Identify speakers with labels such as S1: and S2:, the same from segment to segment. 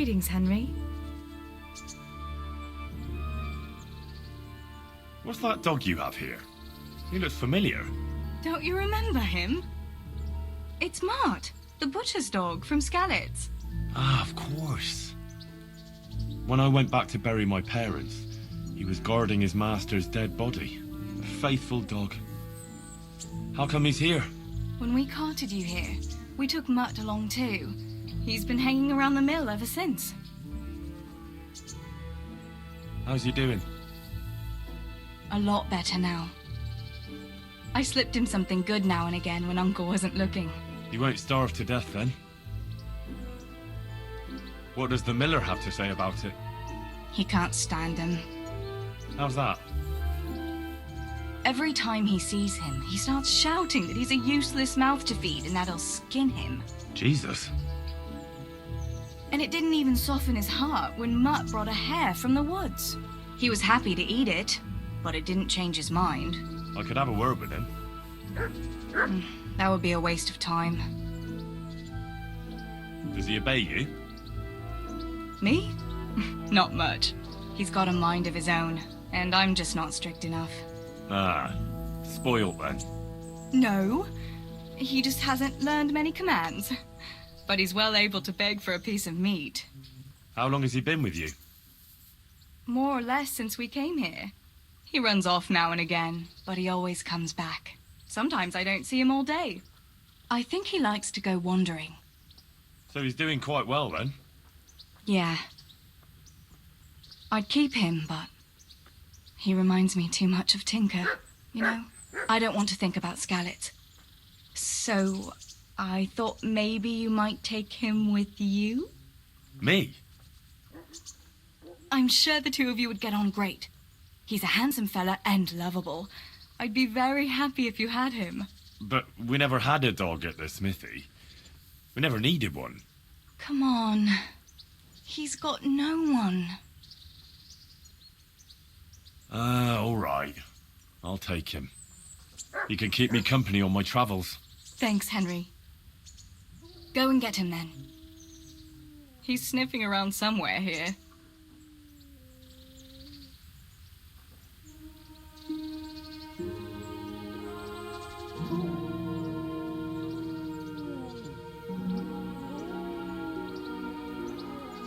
S1: Greetings, Henry.
S2: What's that dog you have here? He looks familiar.
S1: Don't you remember him? It's Mart, the butcher's dog from Skalitz.
S2: Ah, of course. When I went back to bury my parents, he was guarding his master's dead body. A faithful dog. How come he's here?
S1: When we carted you here, we took Mutt along too. He's been hanging around the mill ever since.
S2: How's he doing?
S1: A lot better now. I slipped him something good now and again when Uncle wasn't looking.
S2: He won't starve to death then. What does the miller have to say about it?
S1: He can't stand him.
S2: How's that?
S1: Every time he sees him, he starts shouting that he's a useless mouth to feed and that he'll skin him.
S2: Jesus.
S1: And it didn't even soften his heart when Mutt brought a hare from the woods. He was happy to eat it, but it didn't change his mind.
S2: I could have a word with him.
S1: That would be a waste of time.
S2: Does he obey you?
S1: Me? Not much. He's got a mind of his own, and I'm just not strict enough.
S2: Ah, spoilt then.
S1: No, he just hasn't learned many commands. But he's well able to beg for a piece of meat.
S2: How long has he been with you?
S1: More or less since we came here. He runs off now and again, but he always comes back. Sometimes I don't see him all day. I think he likes to go wandering.
S2: So he's doing quite well then?
S1: Yeah. I'd keep him, but he reminds me too much of Tinker, you know? I don't want to think about Skalitz. So I thought maybe you might take him with you?
S2: Me?
S1: I'm sure the two of you would get on great. He's a handsome fella and lovable. I'd be very happy if you had him.
S2: But we never had a dog at the smithy. We never needed one.
S1: Come on. He's got no one.
S2: All right. I'll take him. He can keep me company on my travels.
S1: Thanks, Henry. Go and get him then. He's sniffing around somewhere here.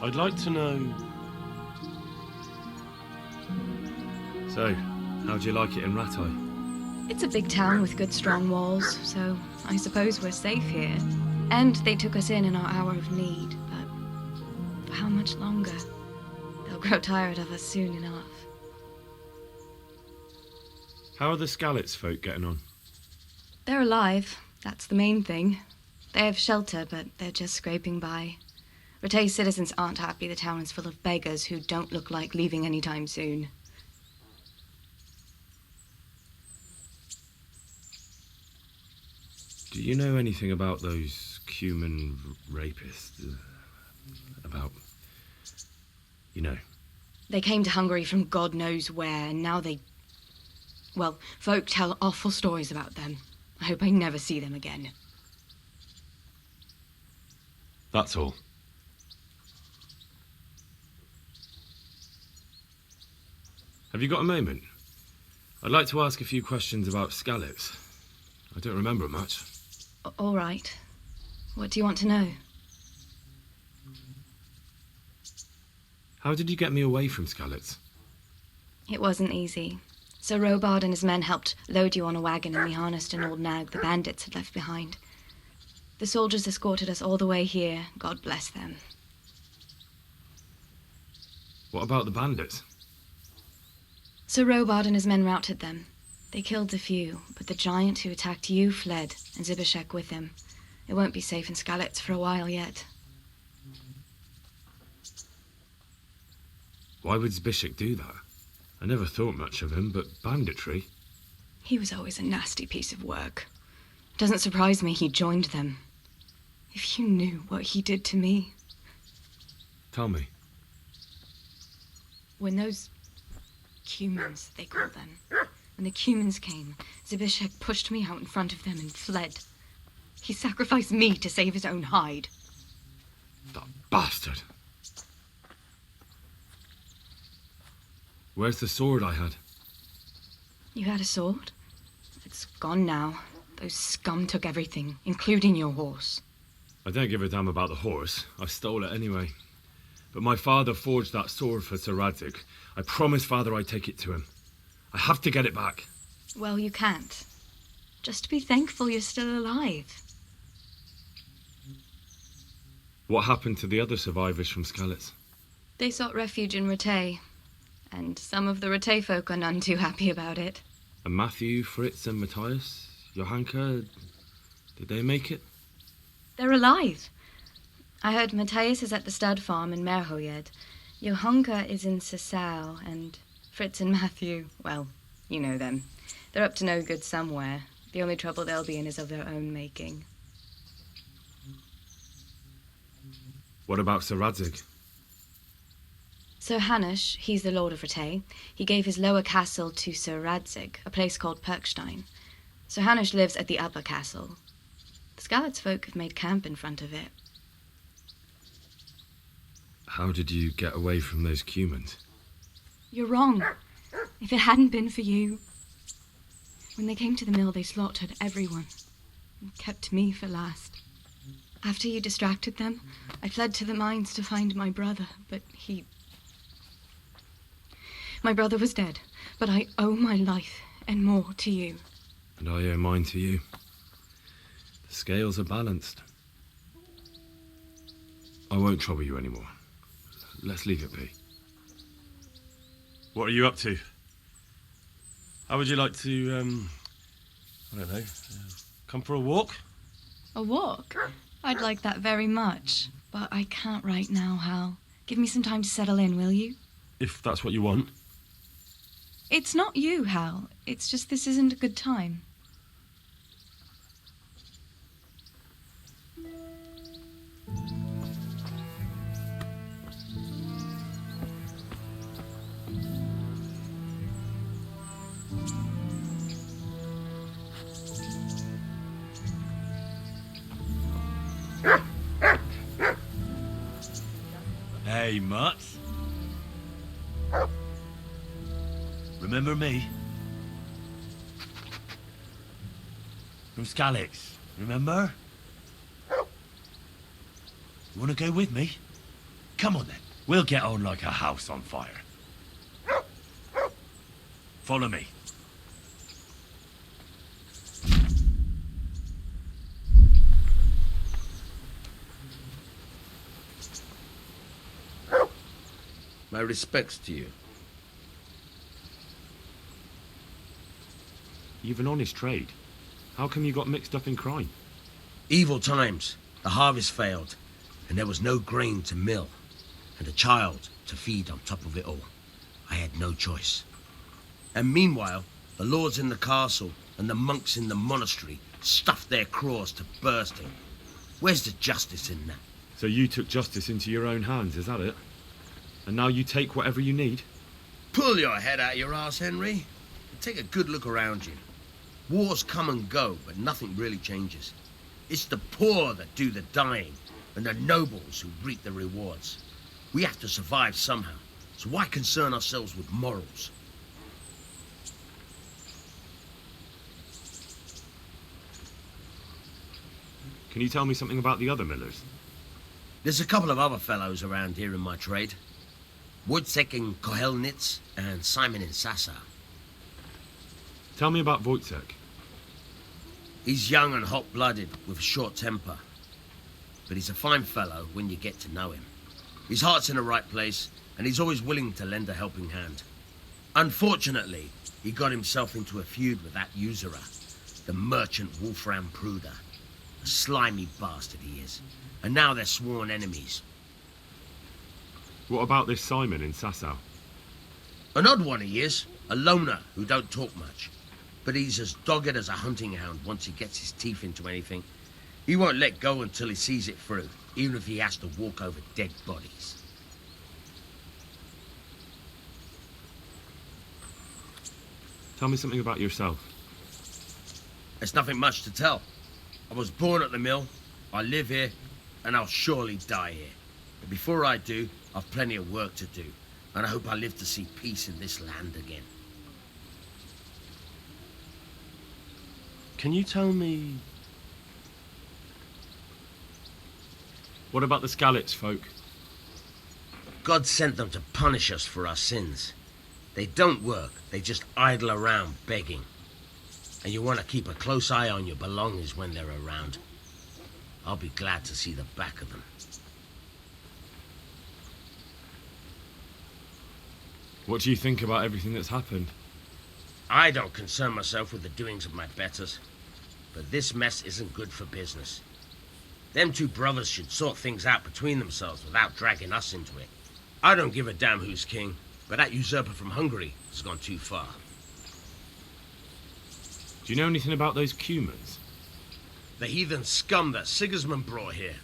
S2: I'd like to know... So, how'd you like it in Rattay?
S3: It's a big town with good strong walls, so I suppose we're safe here. And they took us in our hour of need, but for how much longer? They'll grow tired of us soon enough.
S2: How are the Skalitz folk getting on?
S3: They're alive, that's the main thing. They have shelter, but they're just scraping by. Rattay's citizens aren't happy the town is full of beggars who don't look like leaving anytime soon.
S2: Do you know anything about those human rapists? About... you know.
S3: They came to Hungary from God knows where, and now they... Well, folk tell awful stories about them. I hope I never see them again.
S2: That's all. Have you got a moment? I'd like to ask a few questions about Skalitz. I don't remember much.
S3: All right. What do you want to know?
S2: How did you get me away from Skalitz?
S3: It wasn't easy. Sir Robard and his men helped load you on a wagon and we harnessed an old nag the bandits had left behind. The soldiers escorted us all the way here. God bless them.
S2: What about the bandits?
S3: Sir Robard and his men routed them. They killed a few, but the giant who attacked you fled, and Zibishek with him. It won't be safe in Skalitz for a while yet.
S2: Why would Zbyszek do that? I never thought much of him, but banditry?
S3: He was always a nasty piece of work. Doesn't surprise me he joined them. If you knew what he did to me.
S2: Tell me.
S3: When those Cumans, they call them. When the Cumans came, Zbyszek pushed me out in front of them and fled. He sacrificed me to save his own hide.
S2: That bastard. Where's the sword I had?
S3: You had a sword? It's gone now. Those scum took everything, including your horse.
S2: I don't give a damn about the horse. I stole it anyway. But my father forged that sword for Sir Radzig. I promised Father I'd take it to him. I have to get it back.
S3: Well, you can't. Just be thankful you're still alive.
S2: What happened to the other survivors from Skalitz?
S3: They sought refuge in Ratay, and some of the Ratay folk are none too happy about it.
S2: And Matthew, Fritz and Matthias? Johanka? Did they make it?
S3: They're alive. I heard Matthias is at the stud farm in Merhoyed. Johanka is in Sasau, and Fritz and Matthew, well, you know them. They're up to no good somewhere. The only trouble they'll be in is of their own making.
S2: What about Sir Radzig?
S3: Sir Hanush, he's the Lord of Ratay. He gave his lower castle to Sir Radzig, a place called Perkstein. Sir Hanush lives at the upper castle. The Skalitz folk have made camp in front of it.
S2: How did you get away from those Cumans?
S3: You're wrong. If it hadn't been for you... When they came to the mill, they slaughtered everyone and kept me for last. After you distracted them, I fled to the mines to find my brother, but he... My brother was dead, but I owe my life and more to you.
S2: And I owe mine to you. The scales are balanced. I won't trouble you anymore. Let's leave it be. What are you up to? How would you like to, I don't know, come for a walk?
S3: A walk? I'd like that very much, but I can't right now, Hal. Give me some time to settle in, will you?
S2: If that's what you want.
S3: It's not you, Hal. It's just this isn't a good time.
S2: Hey, Mutt. Remember me? From Skalitz, remember? You want to go with me? Come on then. We'll get on like a house on fire. Follow me.
S4: My respects to you.
S2: You've an honest trade. How come you got mixed up in crime?
S4: Evil times. The harvest failed, and there was no grain to mill, and a child to feed on top of it all. I had no choice. And meanwhile, the lords in the castle and the monks in the monastery stuffed their craws to bursting. Where's the justice in that?
S2: So you took justice into your own hands, is that it? And now you take whatever you need?
S4: Pull your head out your arse, Henry. And take a good look around you. Wars come and go, but nothing really changes. It's the poor that do the dying, and the nobles who reap the rewards. We have to survive somehow, so why concern ourselves with morals?
S2: Can you tell me something about the other millers?
S4: There's a couple of other fellows around here in my trade. Wojciech in Kohelnitz and Simon in Sassa.
S2: Tell me about Wojciech.
S4: He's young and hot-blooded with a short temper. But he's a fine fellow when you get to know him. His heart's in the right place, and he's always willing to lend a helping hand. Unfortunately, he got himself into a feud with that usurer, the merchant Wolfram Pruder. A slimy bastard he is. And now they're sworn enemies.
S2: What about this Simon in Sasau?
S4: An odd one he is, a loner who don't talk much. But he's as dogged as a hunting hound once he gets his teeth into anything. He won't let go until he sees it through, even if he has to walk over dead bodies.
S2: Tell me something about yourself.
S4: There's nothing much to tell. I was born at the mill, I live here, and I'll surely die here. But before I do, I've plenty of work to do. and I hope I live to see peace in this land again.
S2: Can you tell me... What about the Skalitz folk?
S4: God sent them to punish us for our sins. They don't work, they just idle around begging. And you want to keep a close eye on your belongings when they're around. I'll be glad to see the back of them.
S2: What do you think about everything that's happened?
S4: I don't concern myself with the doings of my betters, but this mess isn't good for business. Them two brothers should sort things out between themselves without dragging us into it. I don't give a damn who's king, but that usurper from Hungary has gone too far.
S2: Do you know anything about those Cumans?
S4: The heathen scum that Sigismund brought here.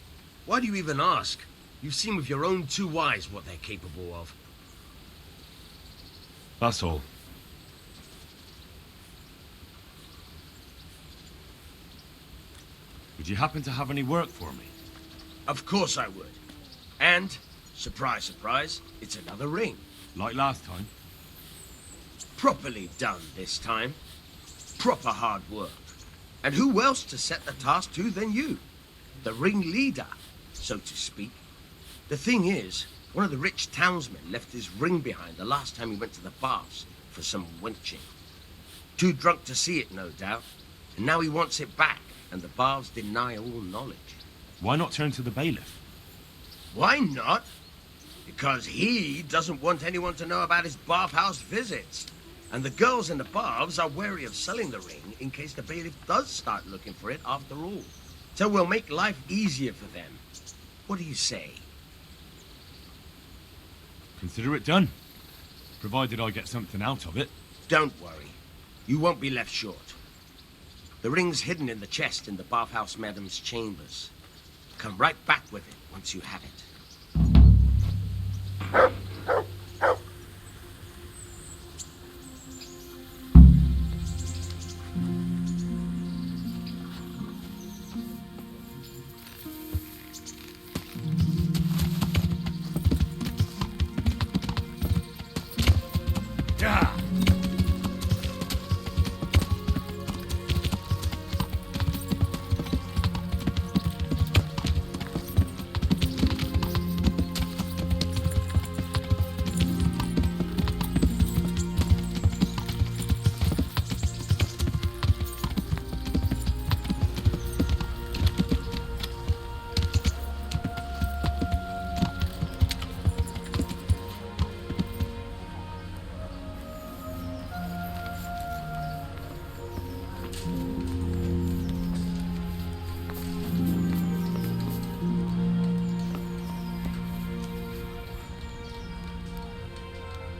S4: Why do you even ask? You've seen with your own two eyes what they're capable of.
S2: That's all. Would you happen to have any work for me?
S4: Of course I would. And, surprise, surprise, it's another ring.
S2: Like last time?
S4: Properly done this time. Proper hard work. And who else to set the task to than you? The ringleader, so to speak. The thing is, one of the rich townsmen left his ring behind the last time he went to the baths for some wenching. Too drunk to see it, no doubt. And now he wants it back, and the baths deny all knowledge.
S2: Why not turn to the bailiff?
S4: Why not? Because he doesn't want anyone to know about his bathhouse visits. And the girls in the baths are wary of selling the ring in case the bailiff does start looking for it after all. So we'll make life easier for them. What do you say?
S2: Consider it done. Provided I get something out of it.
S4: Don't worry. You won't be left short. The ring's hidden in the chest in the bathhouse madam's chambers. Come right back with it once you have it.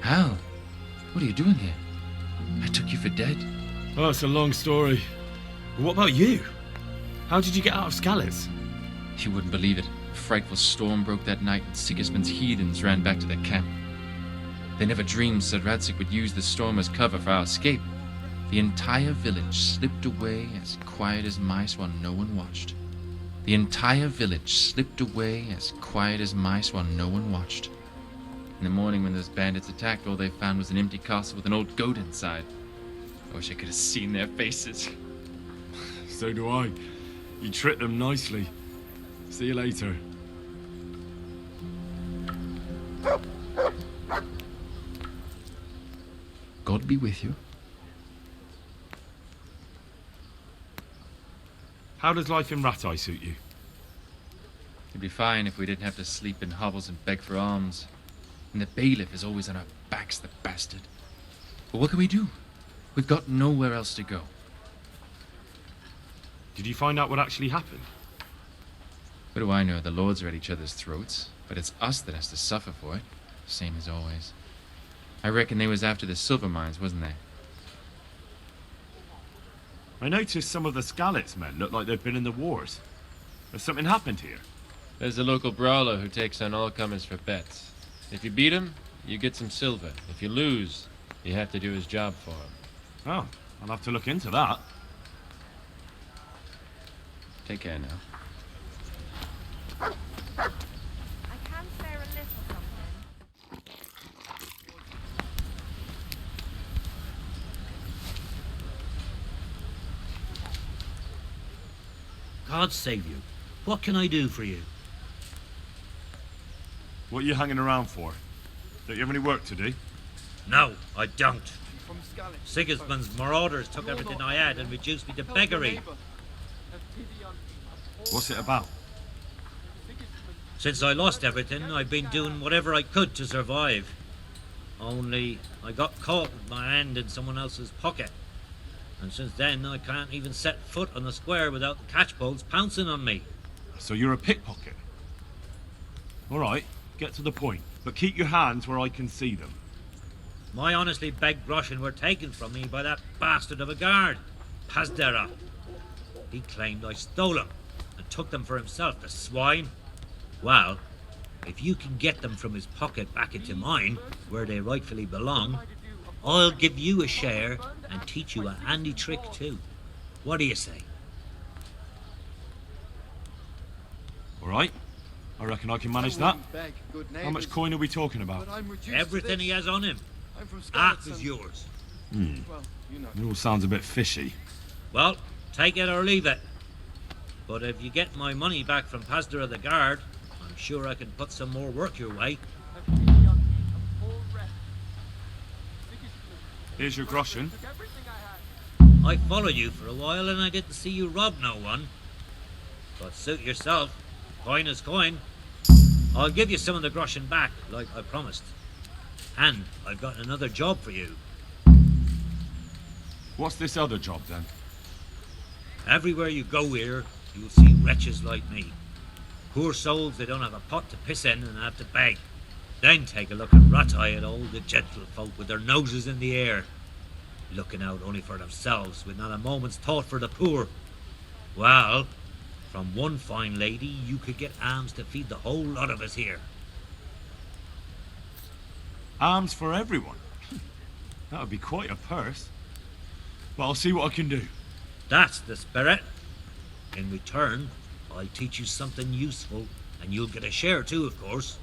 S5: Hal, what are you doing here? I took you for dead.
S2: Oh, it's a long story. But what about you? How did you get out of Skalitz?
S5: You wouldn't believe it. A frightful storm broke that night and Sigismund's heathens ran back to their camp. They never dreamed Sir Radzig would use the storm as cover for our escape. The entire village slipped away as quiet as mice while no one watched. The entire village slipped away as quiet as mice while no one watched. In the morning when those bandits attacked, all they found was an empty castle with an old goat inside. I wish I could have seen their faces.
S2: So do I. You tricked them nicely. See you later.
S5: God be with you.
S2: How does life in Rattay suit you?
S5: It'd be fine if we didn't have to sleep in hovels and beg for alms. And the bailiff is always on our backs, the bastard. But what can we do? We've got nowhere else to go.
S2: Did you find out what actually happened?
S5: What do I know? The lords are at each other's throats, but it's us that has to suffer for it. Same as always. I reckon they was after the silver mines, wasn't they?
S2: I noticed some of the Skalitz men look like they've been in the wars. Has something happened here?
S6: There's a local brawler who takes on all comers for bets. If you beat him, you get some silver. If you lose, you have to do his job for him.
S2: Oh, I'll have to look into that.
S5: Take care now.
S7: I can spare a little something. God save you. What can I do for you?
S2: What are you hanging around for? Don't you have any work to do?
S7: No, I don't. Sigismund's marauders took everything I had and reduced me to beggary.
S2: What's it about?
S7: Since I lost everything, I've been doing whatever I could to survive. Only I got caught with my hand in someone else's pocket. And since then, I can't even set foot on the square without the catchpoles pouncing on me.
S2: So you're a pickpocket? All right, get to the point. But keep your hands where I can see them.
S7: My honestly begged groschen were taken from me by that bastard of a guard, Pazdera. He claimed I stole them and took them for himself, the swine. Well, if you can get them from his pocket back into mine, where they rightfully belong, I'll give you a share and teach you a handy trick too. What do you say?
S2: All right, I reckon I can manage that. How much coin are we talking about?
S7: Everything he has on him. Half is yours.
S2: It all sounds a bit fishy.
S7: Well, take it or leave it. But if you get my money back from Pazdera the guard, I'm sure I can put some more work your way.
S2: Here's your groschen.
S7: I followed you for a while and I didn't see you rob no one. But suit yourself. Coin is coin. I'll give you some of the groschen back, like I promised. And I've got another job for you.
S2: What's this other job then?
S7: Everywhere you go here, you'll see wretches like me. Poor souls that don't have a pot to piss in and have to beg. Then take a look at Ratai and all the gentlefolk with their noses in the air, looking out only for themselves with not a moment's thought for the poor. Well, from one fine lady you could get alms to feed the whole lot of us here.
S2: Alms for everyone? That would be quite a purse. But I'll see what I can do.
S7: That's the spirit. In return, I'll teach you something useful, and you'll get a share too, of course.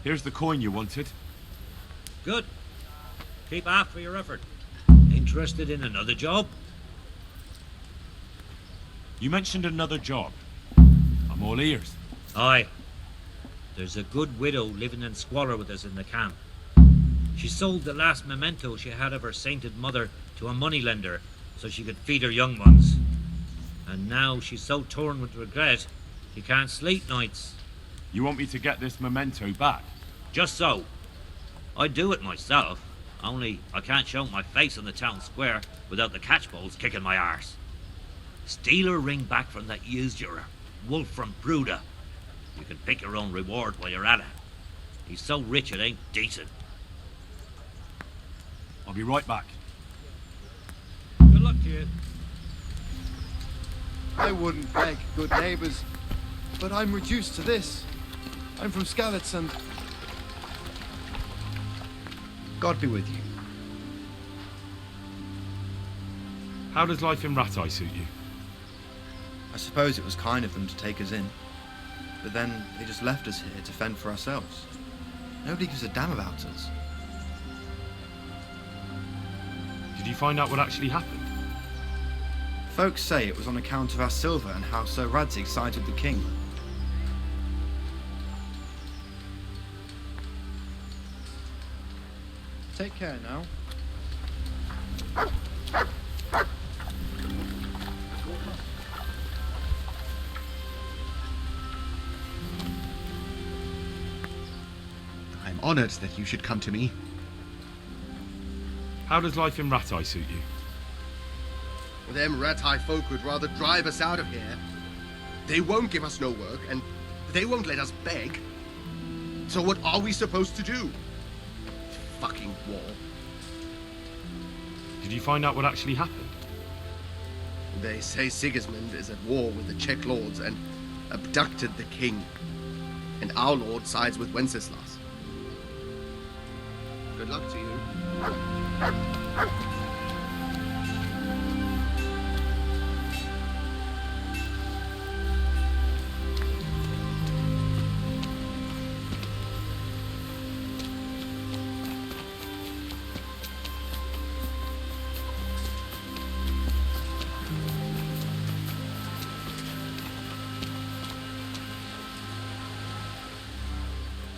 S2: Here's the coin you wanted.
S7: Good. Keep half for your effort. Interested in another job?
S2: You mentioned another job. I'm all ears.
S7: Aye. There's a good widow living in squalor with us in the camp. She sold the last memento she had of her sainted mother to a moneylender so she could feed her young ones. And now she's so torn with regret, she can't sleep nights.
S2: You want me to get this memento back?
S7: Just so. I'd do it myself, only I can't show my face on the town square without the catchpoles kicking my arse. Steal her ring back from that usurer, Wolf from Bruda. You can pick your own reward while you're at it. He's so rich it ain't decent.
S2: I'll be right back.
S7: Good luck to you.
S8: I wouldn't beg, good neighbours, but I'm reduced to this. I'm from Skalitz and...
S9: God be with you.
S2: How does life in Ratai suit you?
S9: I suppose it was kind of them to take us in. But then they just left us here to fend for ourselves. Nobody gives a damn about us.
S2: Did you find out what actually happened?
S9: Folks say it was on account of our silver and how Sir Radzig sided with the king.
S8: Take care now.
S9: I'm honored that you should come to me.
S2: How does life in Ratai suit you?
S10: Well, them Ratai folk would rather drive us out of here. They won't give us no work, and they won't let us beg. So what are we supposed to do? Fucking war.
S2: Did you find out what actually happened?
S10: They say Sigismund is at war with the Czech lords and abducted the king. And our lord sides with Wenceslas. Good luck to you.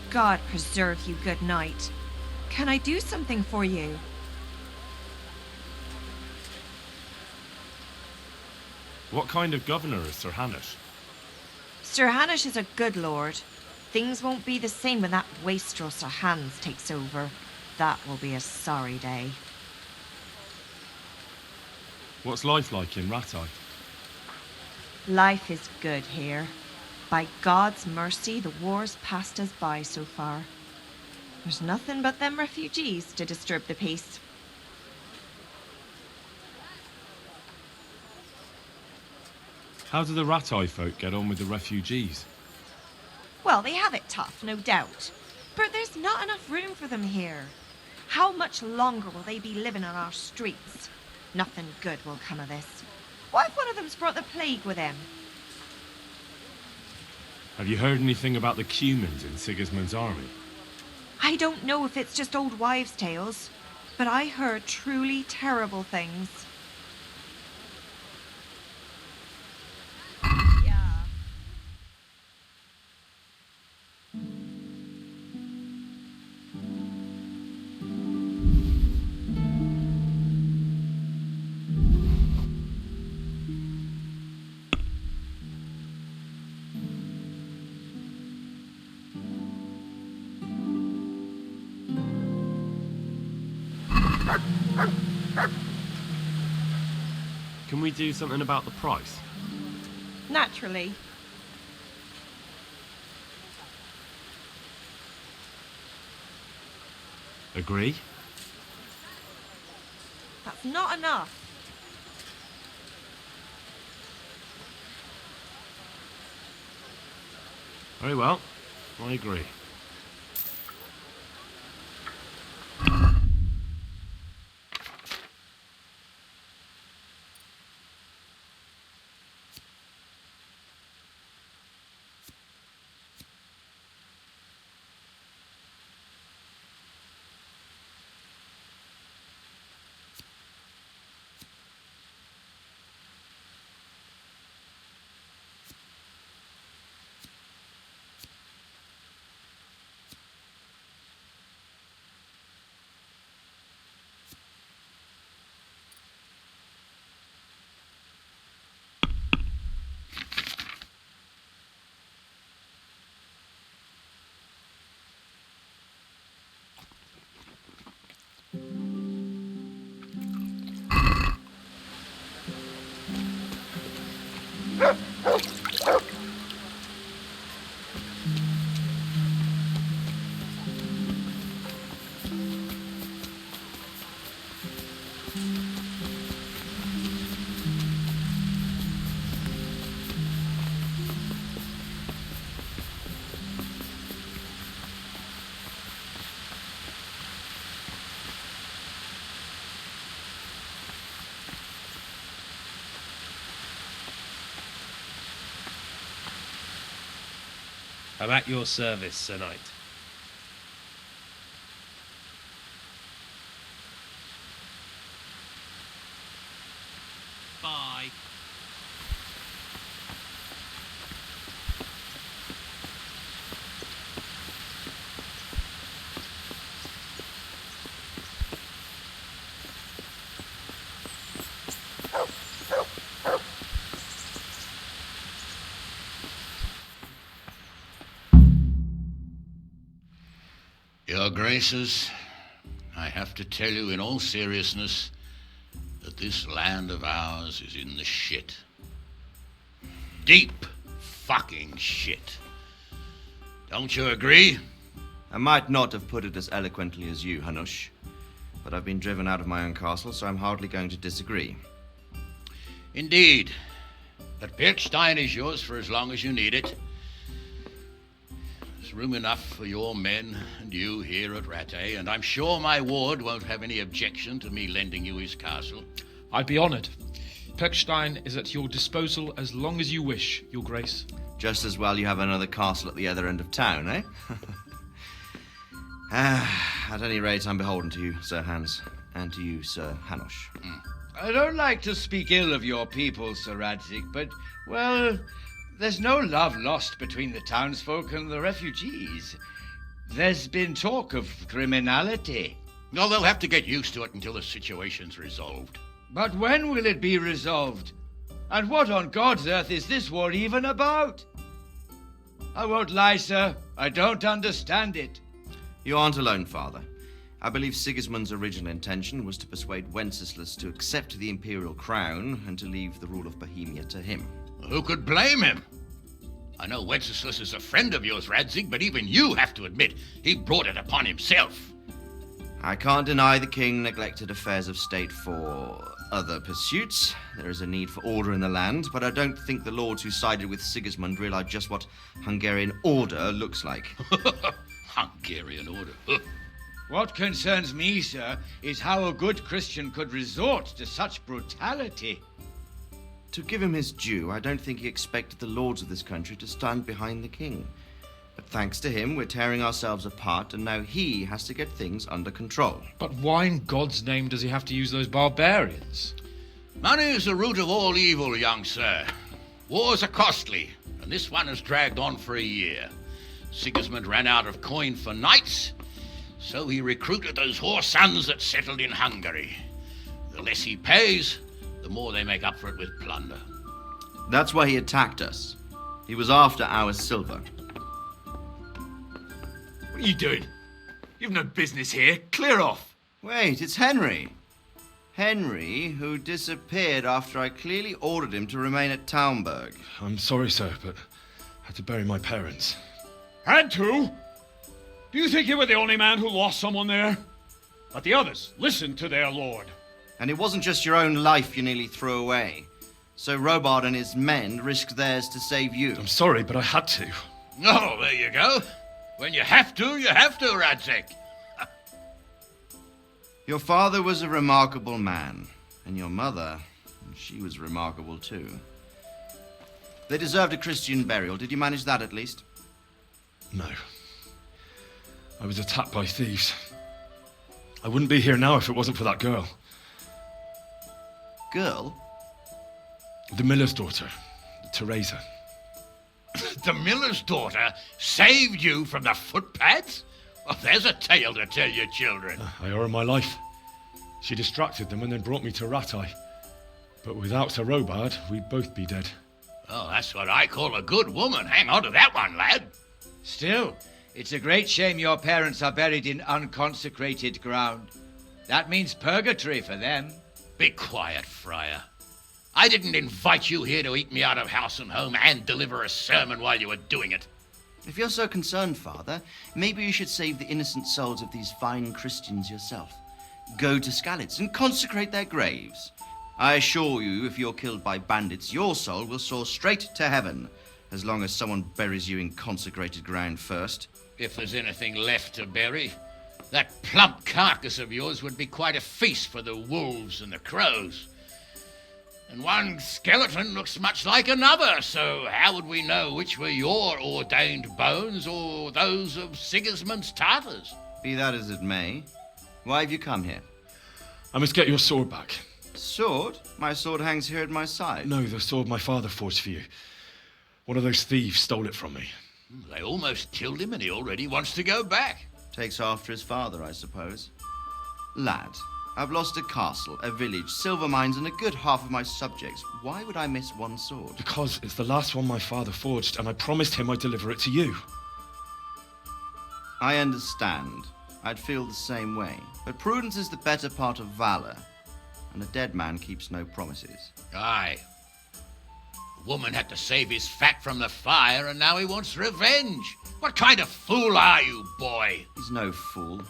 S11: God preserve you, good knight. Can I do something for you?
S2: What kind of governor is Sir Hanush?
S11: Sir Hanush is a good lord. Things won't be the same when that wastrel Sir Hans takes over. That will be a sorry day.
S2: What's life like in Rattay?
S11: Life is good here. By God's mercy, the war's passed us by so far. There's nothing but them refugees to disturb the peace.
S2: How do the Rattay folk get on with the refugees?
S11: Well, they have it tough, no doubt. But there's not enough room for them here. How much longer will they be living on our streets? Nothing good will come of this. What if one of them's brought the plague with him?
S2: Have you heard anything about the Cumans in Sigismund's army?
S11: I don't know if it's just old wives' tales, but I heard truly terrible things. Yeah.
S2: Can we do something about the price?
S11: Naturally.
S2: Agree?
S11: That's not enough.
S2: Very well. I agree.
S7: I'm at your service, Sir Knight. Bye.
S12: Your Graces, I have to tell you in all seriousness that this land of ours is in the shit. Deep fucking shit. Don't you agree?
S9: I might not have put it as eloquently as you, Hanush, but I've been driven out of my own castle, so I'm hardly going to disagree.
S12: Indeed. But Birkstein is yours for as long as you need it. There's room enough for your men and you here at Rattay, and I'm sure my ward won't have any objection to me lending you his castle.
S13: I'd be honoured. Perkstein is at your disposal as long as you wish, Your Grace.
S9: Just as well you have another castle at the other end of town, eh? At any rate, I'm beholden to you, Sir Hans, and to you, Sir Hanush.
S14: I don't like to speak ill of your people, Sir Radzig, but, well, there's no love lost between the townsfolk and the refugees. There's been talk of criminality.
S12: No, they'll have to get used to it until the situation's resolved.
S14: But when will it be resolved? And what on God's earth is this war even about? I won't lie, sir. I don't understand it.
S9: You aren't alone, Father. I believe Sigismund's original intention was to persuade Wenceslas to accept the imperial crown and to leave the rule of Bohemia to him.
S12: Who could blame him? I know Wenceslas is a friend of yours, Radzig, but even you have to admit he brought it upon himself.
S9: I can't deny the king neglected affairs of state for other pursuits. There is a need for order in the land, but I don't think the lords who sided with Sigismund realized just what Hungarian order looks like.
S12: Hungarian order?
S14: What concerns me, sir, is how a good Christian could resort to such brutality.
S9: To give him his due, I don't think he expected the lords of this country to stand behind the king. But thanks to him, we're tearing ourselves apart, and now he has to get things under control.
S13: But why in God's name does he have to use those barbarians?
S12: Money is the root of all evil, young sir. Wars are costly, and this one has dragged on for a year. Sigismund ran out of coin for knights, so he recruited those whore sons that settled in Hungary. The less he pays, the more they make up for it with plunder.
S9: That's why he attacked us. He was after our silver.
S15: What are you doing? You've no business here. Clear off.
S9: Wait, it's Henry. Henry, who disappeared after I clearly ordered him to remain at Taunberg.
S2: I'm sorry, sir, but I had to bury my parents.
S15: Had to? Do you think you were the only man who lost someone there? But the others listened to their lord.
S9: And it wasn't just your own life you nearly threw away. So Robard and his men risked theirs to save you.
S2: I'm sorry, but I had to.
S12: Oh, there you go. When you have to, Radzig.
S9: Your father was a remarkable man, and your mother, she was remarkable too. They deserved a Christian burial. Did you manage that at least?
S2: No. I was attacked by thieves. I wouldn't be here now if it wasn't for that girl.
S9: Girl?
S2: The miller's daughter, Teresa.
S12: The miller's daughter saved you from the footpads? Well, there's a tale to tell your children.
S2: I owe her my life. She distracted them and then brought me to Ratai. But without Sir Robard, we'd both be dead.
S12: Oh, that's what I call a good woman. Hang on to that one, lad.
S14: Still, it's a great shame your parents are buried in unconsecrated ground. That means purgatory for them.
S12: Be quiet, Friar. I didn't invite you here to eat me out of house and home and deliver a sermon while you were doing it.
S9: If you're so concerned, Father, maybe you should save the innocent souls of these fine Christians yourself. Go to Skalitz and consecrate their graves. I assure you, if you're killed by bandits, your soul will soar straight to heaven, as long as someone buries you in consecrated ground first.
S12: If there's anything left to bury, that plump carcass of yours would be quite a feast for the wolves and the crows. And one skeleton looks much like another, so how would we know which were your ordained bones or those of Sigismund's Tartars?
S9: Be that as it may, why have you come here?
S2: I must get your sword back.
S9: Sword? My sword hangs here at my side.
S2: No, the sword my father forged for you. One of those thieves stole it from me.
S12: They almost killed him and he already wants to go back.
S9: Takes after his father, I suppose. Lad, I've lost a castle, a village, silver mines, and a good half of my subjects. Why would I miss one sword?
S2: Because it's the last one my father forged, and I promised him I'd deliver it to you.
S9: I understand. I'd feel the same way. But prudence is the better part of valor, and a dead man keeps no promises.
S12: Aye. The woman had to save his fat from the fire, and now he wants revenge. What kind of fool are you, boy?
S9: He's no fool.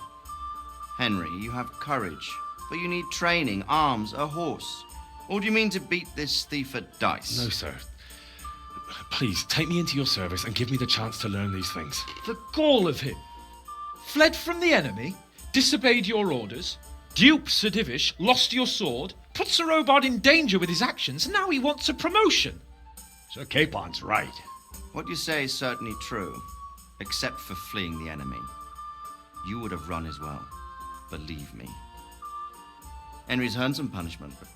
S9: Henry, you have courage, but you need training, arms, a horse. Or do you mean to beat this thief at dice?
S2: No, sir. Please, take me into your service and give me the chance to learn these things.
S13: The gall of him. Fled from the enemy, disobeyed your orders, duped Sir Divish, lost your sword, put Sir Robard in danger with his actions, and now he wants a promotion.
S15: Sir Capon's right.
S9: What you say is certainly true, except for fleeing the enemy. You would have run as well, believe me. Henry's earned some punishment, but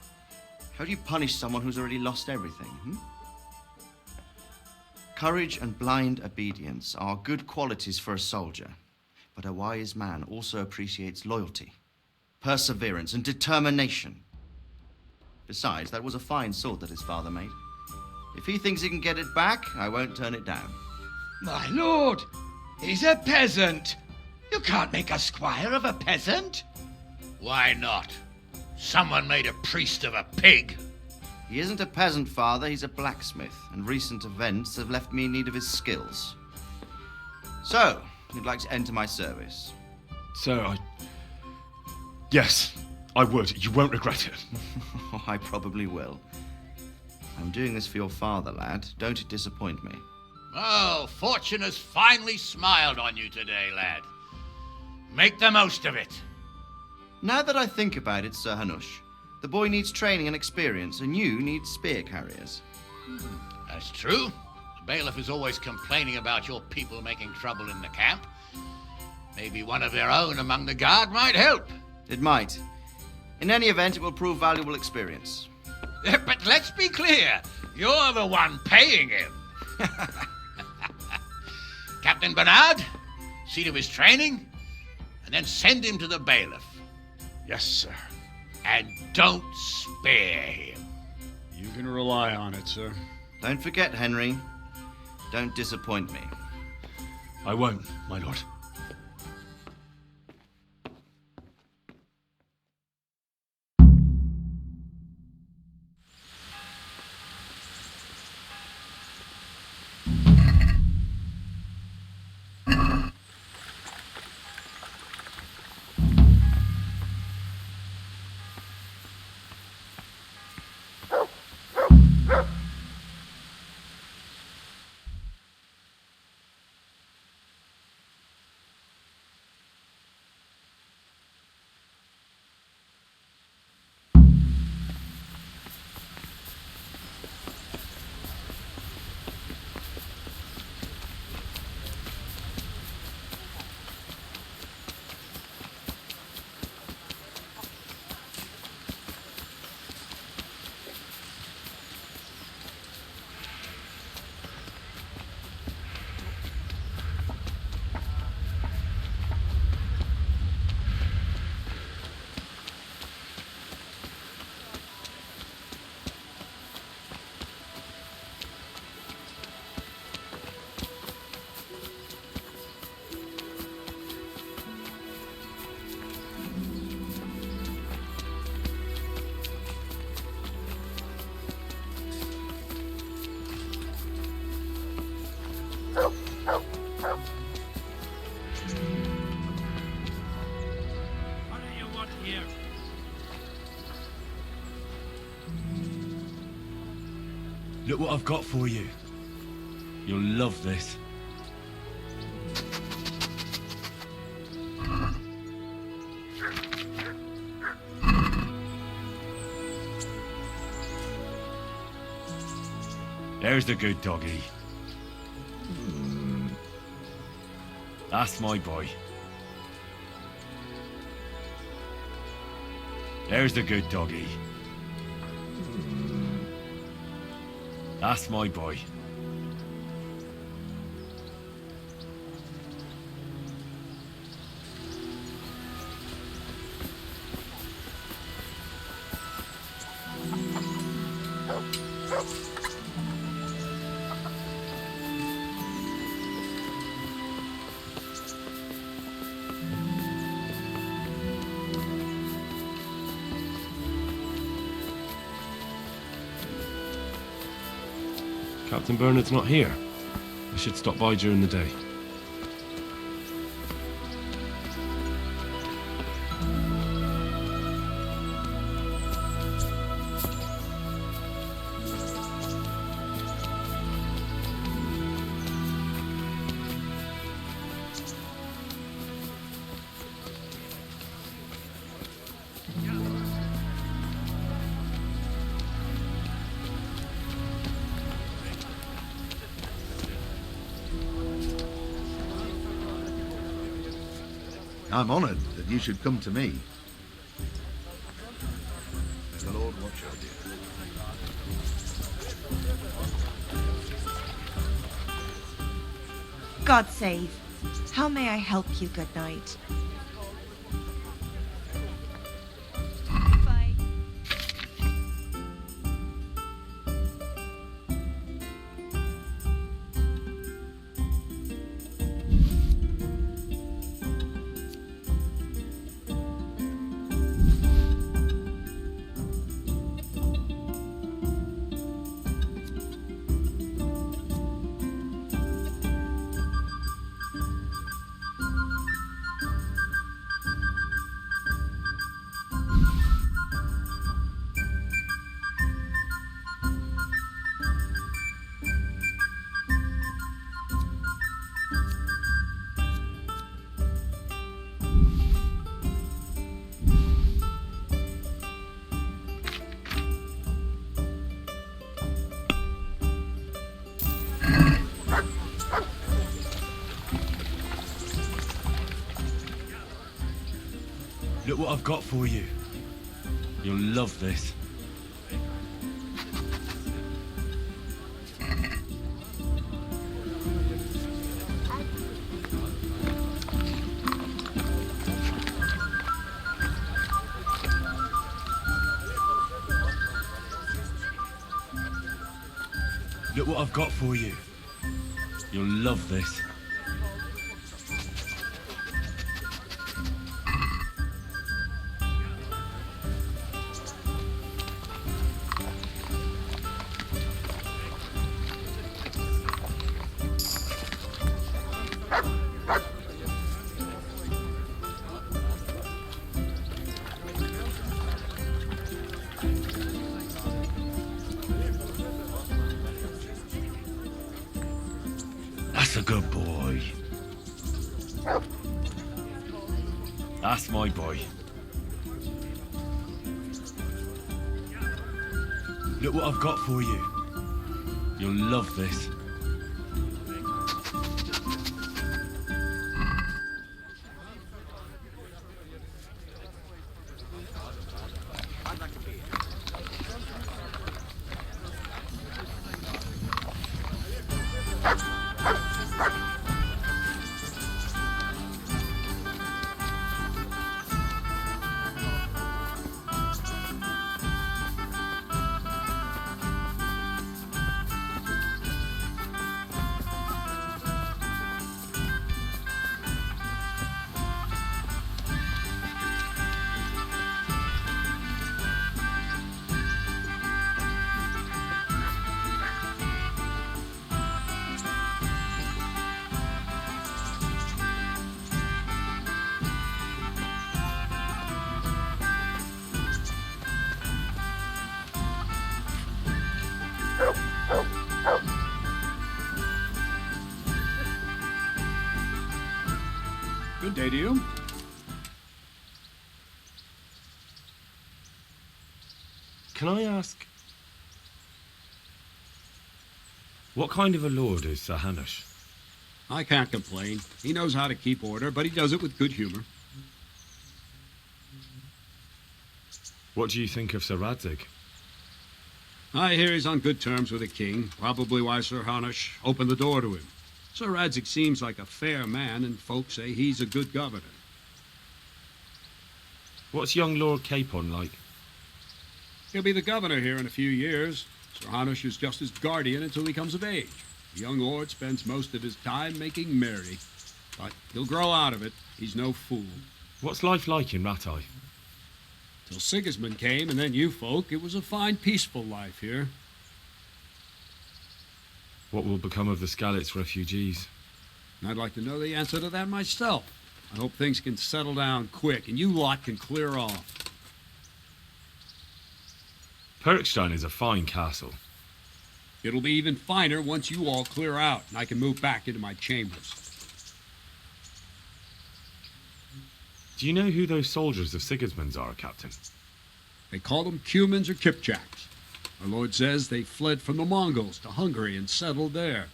S9: how do you punish someone who's already lost everything, Courage and blind obedience are good qualities for a soldier. But a wise man also appreciates loyalty, perseverance, and determination. Besides, that was a fine sword that his father made. If he thinks he can get it back, I won't turn it down.
S14: My lord, he's a peasant. You can't make a squire of a peasant.
S12: Why not? Someone made a priest of a pig.
S9: He isn't a peasant, father. He's a blacksmith, and recent events have left me in need of his skills. So, you'd like to enter my service?
S2: Sir, Yes, I would. You won't regret it.
S9: I probably will. I'm doing this for your father, lad. Don't it disappoint me.
S12: Oh, fortune has finally smiled on you today, lad. Make the most of it.
S9: Now that I think about it, Sir Hanush, the boy needs training and experience, and you need spear carriers.
S12: That's true. The bailiff is always complaining about your people making trouble in the camp. Maybe one of their own among the guard might help.
S9: It might. In any event, it will prove valuable experience.
S12: But let's be clear. You're the one paying him. Captain Bernard, see to his training, and then send him to the bailiff.
S15: Yes, sir.
S12: And don't spare him.
S15: You can rely on it, sir.
S9: Don't forget, Henry. Don't disappoint me.
S2: I won't, my lord. Look what I've got for you. You'll love this. There's the good doggy. That's my boy. There's the good doggy. That's my boy. Captain Bernard's not here. I should stop by during the day.
S16: I'm honoured that you should come to me. May the Lord watch your dear.
S11: God save. How may I help you, good knight? Bye.
S2: Look what I've got for you. You'll love this. Look what I've got for you. You'll love this. That's a good boy. That's my boy. Look what I've got for you. You'll love this.
S15: Good day to you.
S2: Can I ask, what kind of a lord is Sir Hanush?
S15: I can't complain. He knows how to keep order, but he does it with good humor.
S2: What do you think of Sir Radzig?
S15: I hear he's on good terms with the king, probably why Sir Hanush opened the door to him. Sir Radzig seems like a fair man, and folks say he's a good governor.
S2: What's young Lord Capon like?
S15: He'll be the governor here in a few years. Sir Hanush is just his guardian until he comes of age. The young lord spends most of his time making merry, but he'll grow out of it. He's no fool.
S2: What's life like in Rattay?
S15: Till Sigismund came, and then you folk, it was a fine, peaceful life here.
S2: What will become of the Skalitz refugees?
S15: I'd like to know the answer to that myself. I hope things can settle down quick, and you lot can clear off.
S2: Perkstein is a fine castle.
S15: It'll be even finer once you all clear out, and I can move back into my chambers.
S2: Do you know who those soldiers of Sigismund's are, Captain?
S15: They call them Cumans or Kipchaks. Our lord says they fled from the Mongols to Hungary and settled there.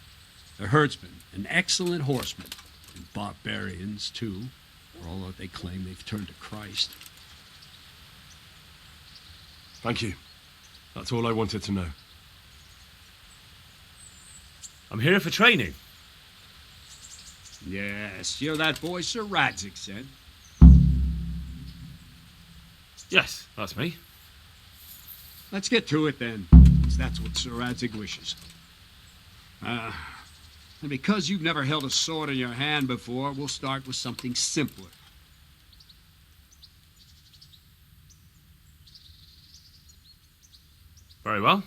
S15: They're herdsmen and excellent horsemen, and barbarians, too, for all that they claim they've turned to Christ.
S2: Thank you. That's all I wanted to know. I'm here for training.
S15: Yes, you're that boy Sir Radzik said.
S2: Yes, that's me.
S15: Let's get to it then, since that's what Sir Radzik wishes. And because you've never held a sword in your hand before, we'll start with something simpler.
S2: Very well.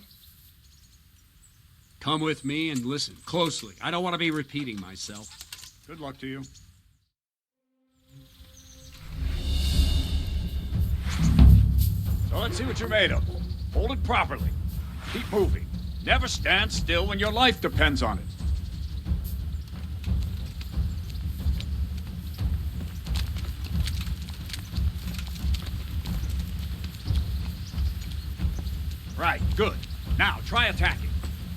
S15: Come with me and listen closely. I don't want to be repeating myself. Good luck to you. So let's see what you're made of. Hold it properly. Keep moving. Never stand still when your life depends on it. Right, good. Now, try attacking.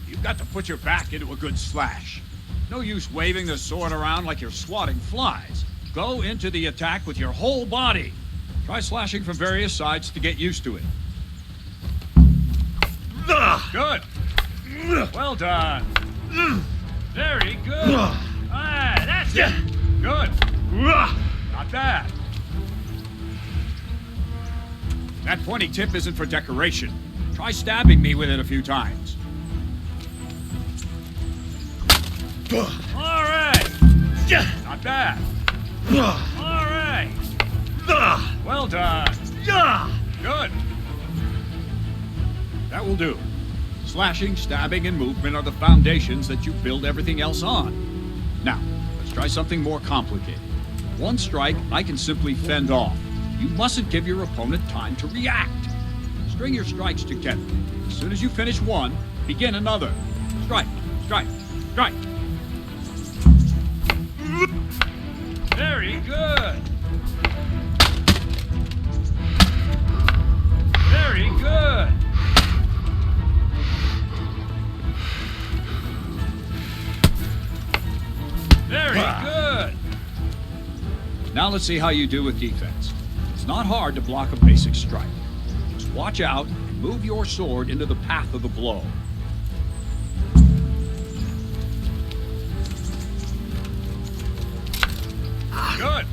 S15: You've got to put your back into a good slash. No use waving the sword around like you're swatting flies. Go into the attack with your whole body. Try slashing from various sides to get used to it. Good. Well done. Very good. Ah, that's it. Good. Not bad. That pointy tip isn't for decoration. Try stabbing me with it a few times. All right. Not bad. All right. Well done. Good. That will do. Slashing, stabbing, and movement are the foundations that you build everything else on. Now, let's try something more complicated. One strike, I can simply fend off. You mustn't give your opponent time to react. String your strikes together. As soon as you finish one, begin another. Strike, strike, strike. Very good. Very good. Very good. Now let's see how you do with defense. It's not hard to block a basic strike. Just watch out and move your sword into the path of the blow. Good.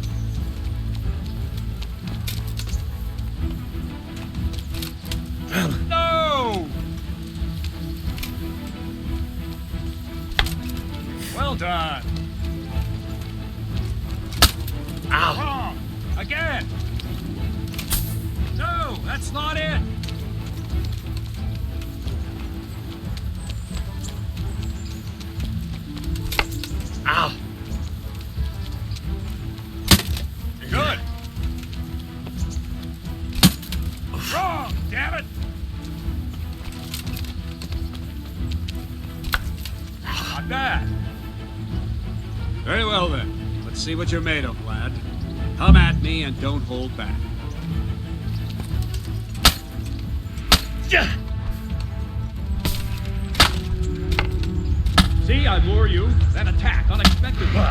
S15: No! Well done. Ow. Wrong. Again. No, that's not it. Ow. Good. Wrong, damn it. Not bad. Very well then. Let's see what you're made of, lad. Come at me and don't hold back. See, I lure you, then attack unexpectedly.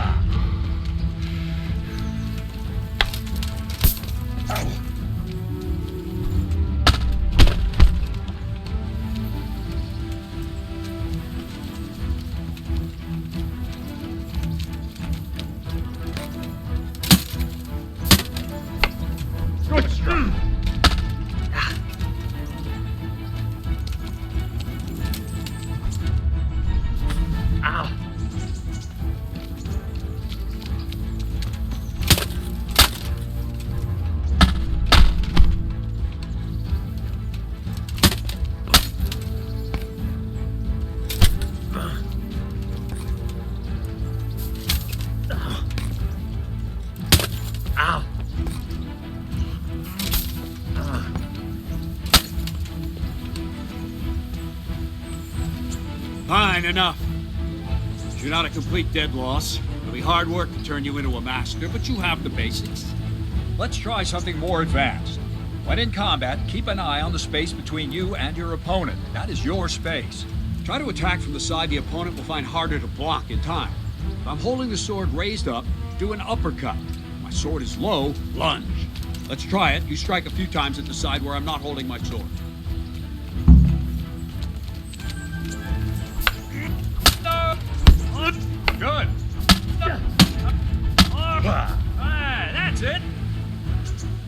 S15: Good strike. Ow. Ow. Fine, enough. You're not a complete dead loss. It'll be hard work to turn you into a master, but you have the basics. Let's try something more advanced. When in combat, keep an eye on the space between you and your opponent. That is your space. Try to attack from the side the opponent will find harder to block in time. If I'm holding the sword raised up, do an uppercut. If my sword is low, lunge. Let's try it. You strike a few times at the side where I'm not holding my sword. Good.
S7: Ah, that's it.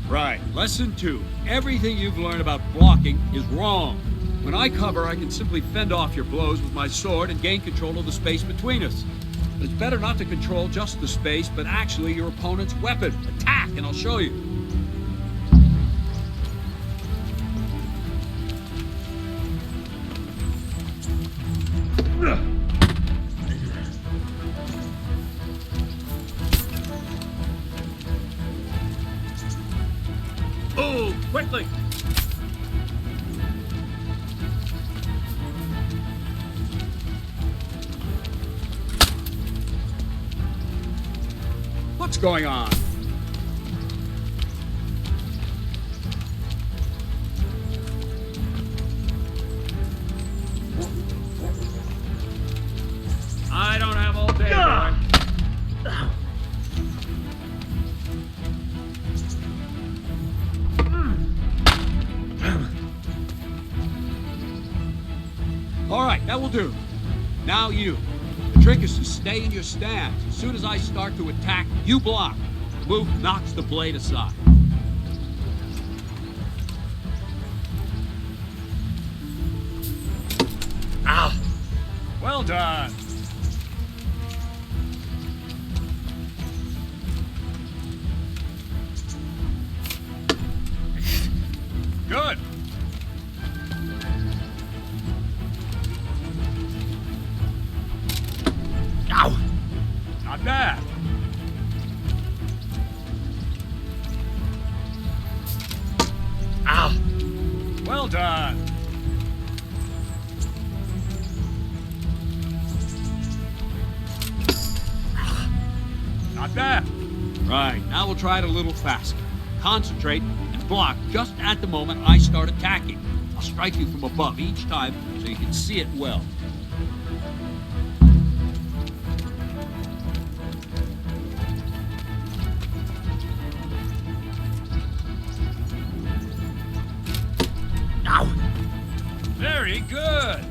S15: Right. Lesson 2. Everything you've learned about blocking is wrong. When I cover, I can simply fend off your blows with my sword and gain control of the space between us. It's better not to control just the space, but actually your opponent's weapon. Attack, and I'll show you.
S7: Oh, quickly.
S15: What's going on?
S7: I don't have all day, boy.
S15: All right, that will do. Now you. The trick is to stay in your stance. As soon as I start to attack, you block. The move knocks the blade aside.
S7: Ow. Well done. Good. Ow. Not bad. Ow. Well done. Not bad.
S15: Right, now we'll try it a little faster. Concentrate and block just at the moment I start attacking. I'll strike you from above each time so you can see it well.
S7: Ow. Very good.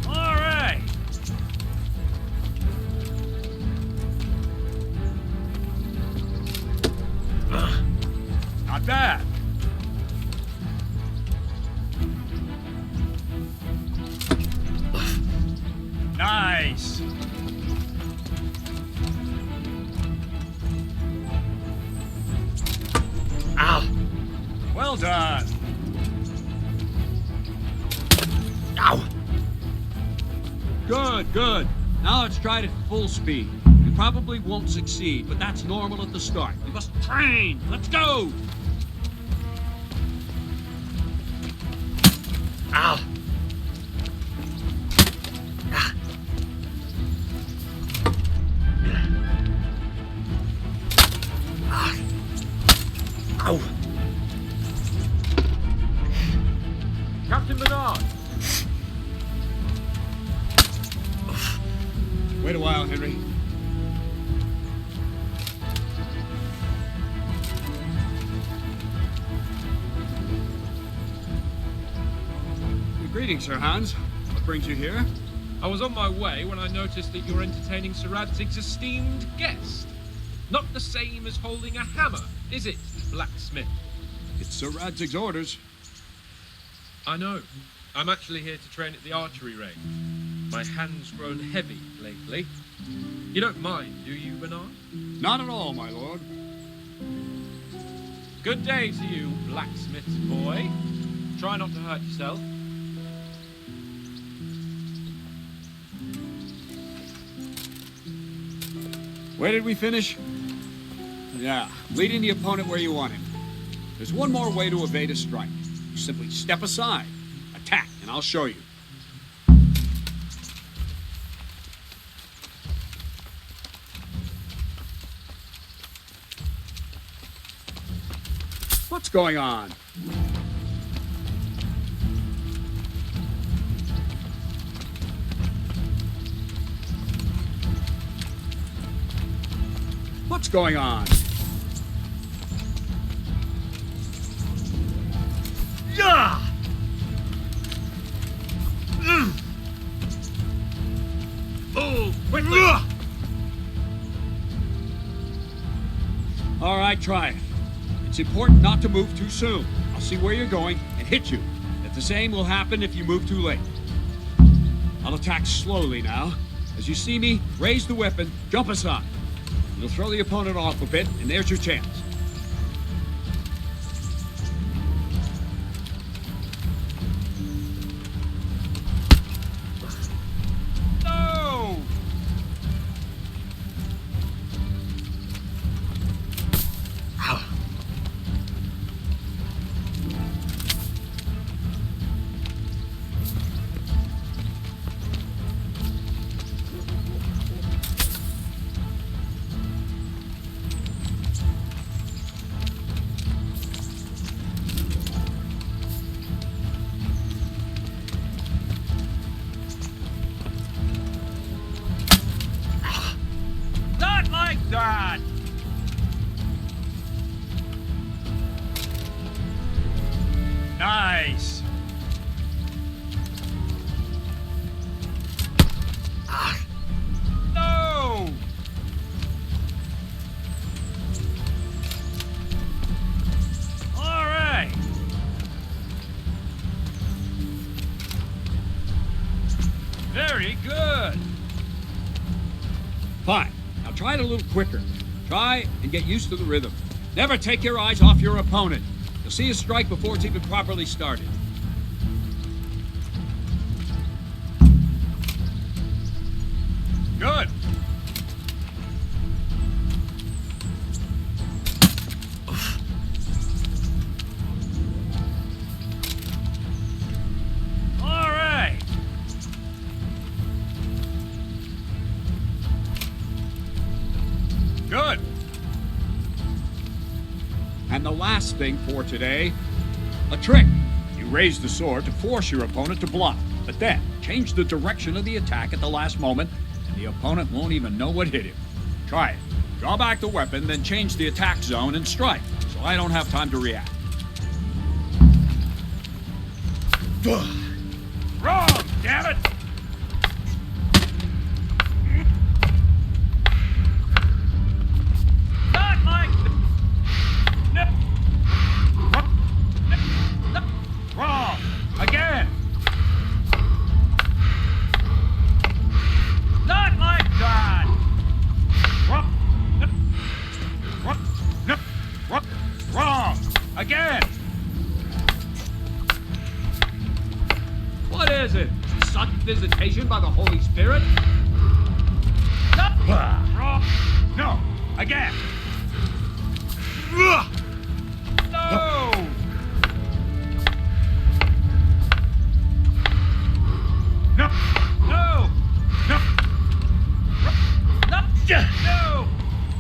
S7: All right. Not bad. Nice. Ow. Well done. Ow.
S15: Good, good. Now let's try it at full speed. You probably won't succeed, but that's normal at the start. You must train. Let's go!
S7: Ow. Ow. Captain Bernard.
S15: Wait a while, Henry. Greetings, Sir Hans. What brings you here?
S6: I was on my way when I noticed that you're entertaining Sir Radzig's esteemed guest. Not the same as holding a hammer, is it, blacksmith?
S15: It's Sir Radzig's orders.
S6: I know. I'm actually here to train at the archery range. My hand's grown heavy lately. You don't mind, do you, Bernard?
S15: Not at all, my lord.
S6: Good day to you, blacksmith's boy. Try not to hurt yourself.
S15: Where did we finish? Yeah, leading the opponent where you want him. There's one more way to evade a strike. You simply step aside, attack, and I'll show you. What's going on? What's going on?
S7: Yeah!
S15: All right, try it. It's important not to move too soon. I'll see where you're going and hit you. If the same will happen if you move too late. I'll attack slowly now. As you see me, raise the weapon, jump aside. It'll throw the opponent off a bit, and there's your chance. No!
S13: Not like that! Nice! No! All right! Very good!
S15: Fine. Now try it a little quicker. Try and get used to the rhythm. Never take your eyes off your opponent. You'll see a strike before it's even properly started.
S13: Good! All right! Good!
S15: And the last thing for today, a trick. You raise the sword to force your opponent to block, but then change the direction of the attack at the last moment, and the opponent won't even know what hit him. Try it. Draw back the weapon, then change the attack zone and strike, so I don't have time to react.
S13: Wrong, damn it! Not like no. Wrong! Again! Not like that! Wrong! Again!
S15: What is it? Sudden visitation by the Holy Spirit?
S13: Wrong! No! Again! No! No! No! No! No!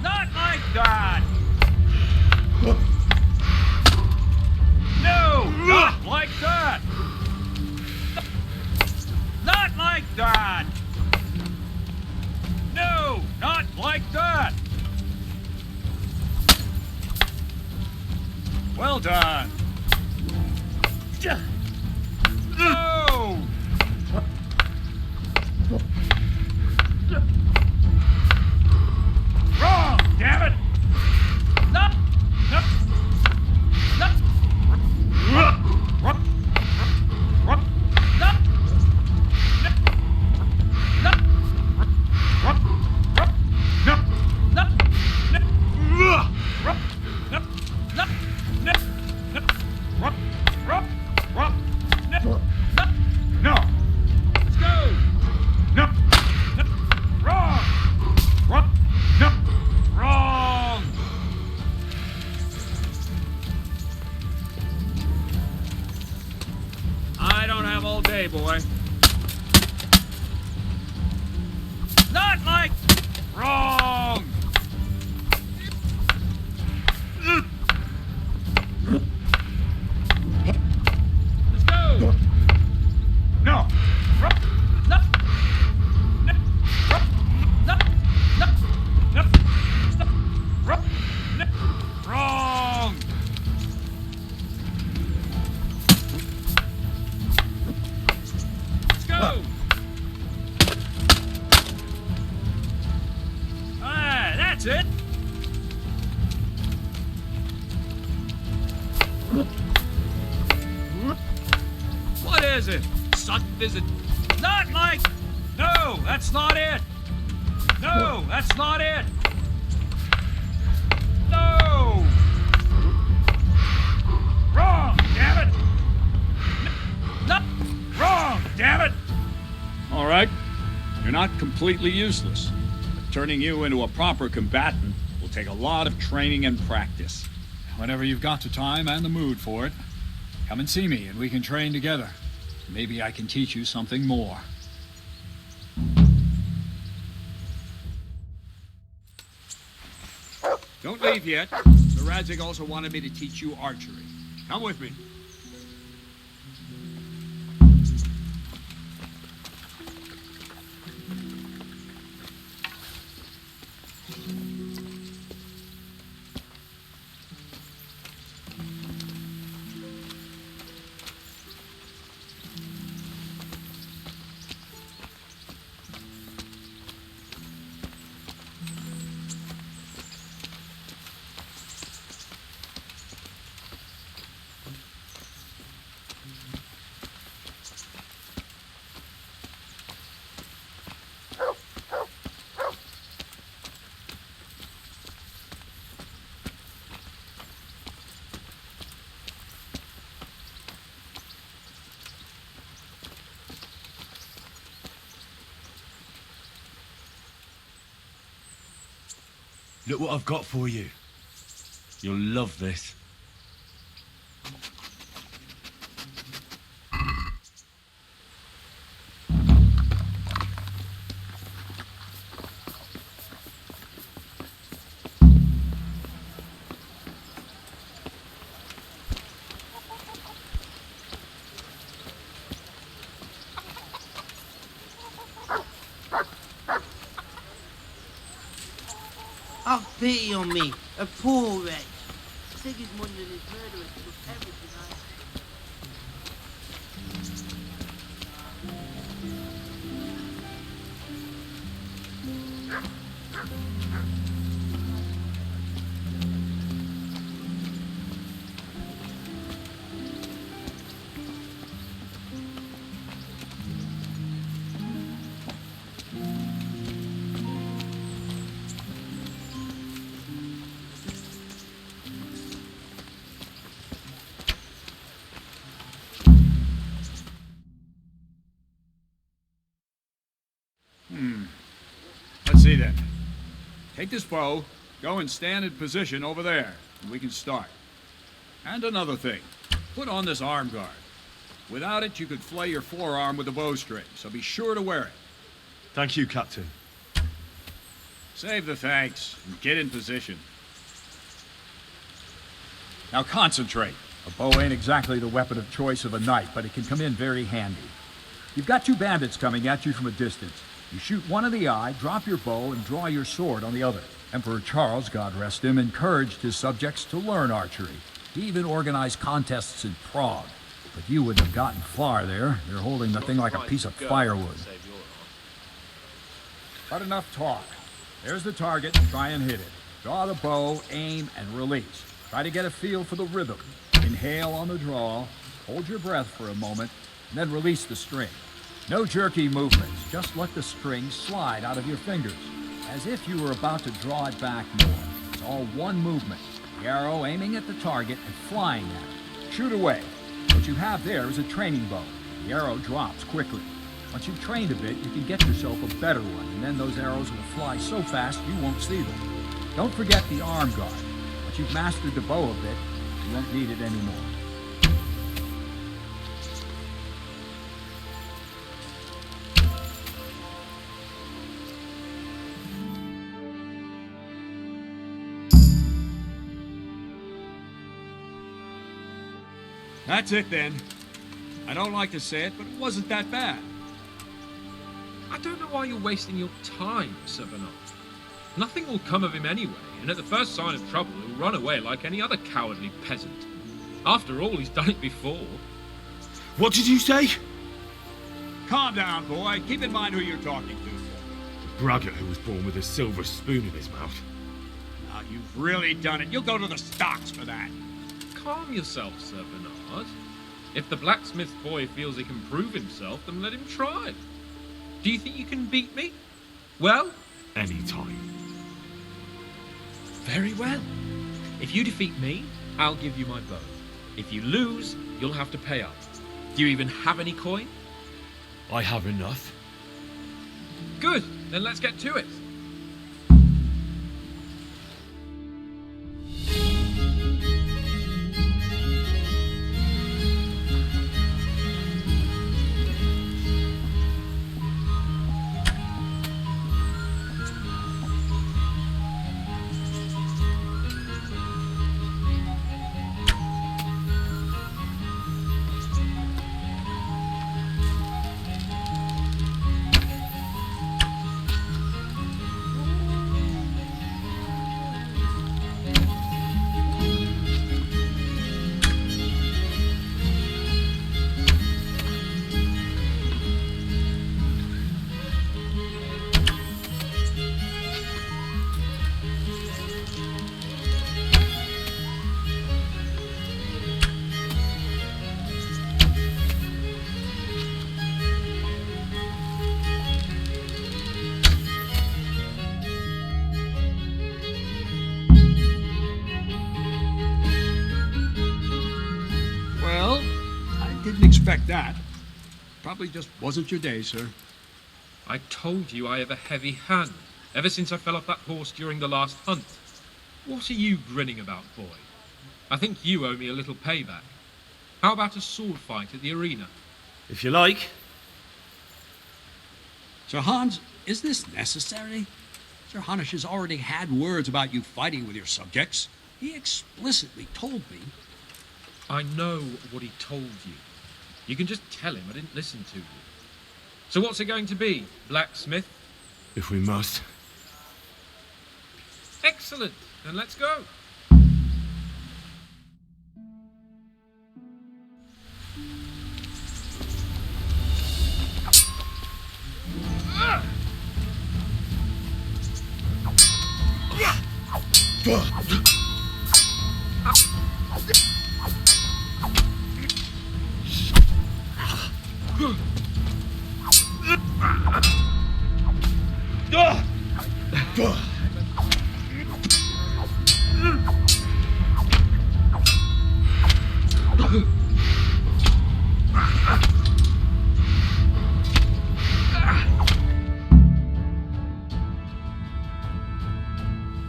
S13: Not like that! No! Not like that! Not like that! No! Not like that! Well done! No! Wrong, damn it! No! No! No! No! Let's go! No! Wrong! No! Wrong!
S15: I don't have all day, boy.
S13: Not like... Wrong! Let's go! No! No! No! No! No! No! No! Wrong! Let's go! Ah, that's it! is it? Sudden visit. Not like... No, that's not it. No, that's not it. No! Wrong, damn it! No! Wrong, damn it!
S15: All right. You're not completely useless. But turning you into a proper combatant will take a lot of training and practice.
S17: Whenever you've got the time and the mood for it, come and see me and we can train together. Maybe I can teach you something more.
S15: Don't leave yet. The Radzig also wanted me to teach you archery. Come with me.
S2: Look what I've got for you. You'll love this.
S18: Have pity on me, a poor wretch. Sigismund and his murderers took everything I had.
S15: Let's see then. Take this bow, go and stand in position over there, and we can start. And another thing, put on this arm guard. Without it, you could flay your forearm with a bowstring, so be sure to wear it.
S2: Thank you, Captain.
S15: Save the thanks, and get in position. Now concentrate.
S19: A bow ain't exactly the weapon of choice of a knight, but it can come in very handy. You've got two bandits coming at you from a distance. You shoot one in the eye, drop your bow, and draw your sword on the other. Emperor Charles, God rest him, encouraged his subjects to learn archery. He even organized contests in Prague. But you wouldn't have gotten far there. They're holding the thing like a piece of firewood. But enough talk. There's the target. Try and hit it. Draw the bow, aim, and release. Try to get a feel for the rhythm. Inhale on the draw, hold your breath for a moment, and then release the string. No jerky movements, just let the string slide out of your fingers, as if you were about to draw it back more. It's all one movement, the arrow aiming at the target and flying at it. Shoot away. What you have there is a training bow. The arrow drops quickly. Once you've trained a bit, you can get yourself a better one, and then those arrows will fly so fast you won't see them. Don't forget the arm guard. Once you've mastered the bow a bit, you won't need it anymore.
S15: That's it then. I don't like to say it, but it wasn't that bad.
S6: I don't know why you're wasting your time, Sir Bernard. Nothing will come of him anyway, and at the first sign of trouble, he'll run away like any other cowardly peasant. After all, he's done it before.
S2: What did you say?
S15: Calm down, boy. Keep in mind who you're talking to.
S2: Braggart who was born with a silver spoon in his mouth.
S15: Now, you've really done it. You'll go to the stocks for that.
S6: Calm yourself, Sir Bernard. If the blacksmith boy feels he can prove himself, then let him try. Do you think you can beat me? Well?
S2: Anytime.
S6: Very well. If you defeat me, I'll give you my bow. If you lose, you'll have to pay up. Do you even have any coin?
S2: I have enough.
S6: Good, then let's get to it.
S15: Well, I didn't expect that. Probably just wasn't your day, sir.
S6: I told you I have a heavy hand, ever since I fell off that horse during the last hunt. What are you grinning about, boy? I think you owe me a little payback. How about a sword fight at the arena?
S2: If you like.
S15: Sir Hans, is this necessary? Sir Hanush has already had words about you fighting with your subjects. He explicitly told me.
S6: I know what he told you. You can just tell him I didn't listen to you. So what's it going to be, blacksmith?
S2: If we must.
S6: Excellent, then let's go.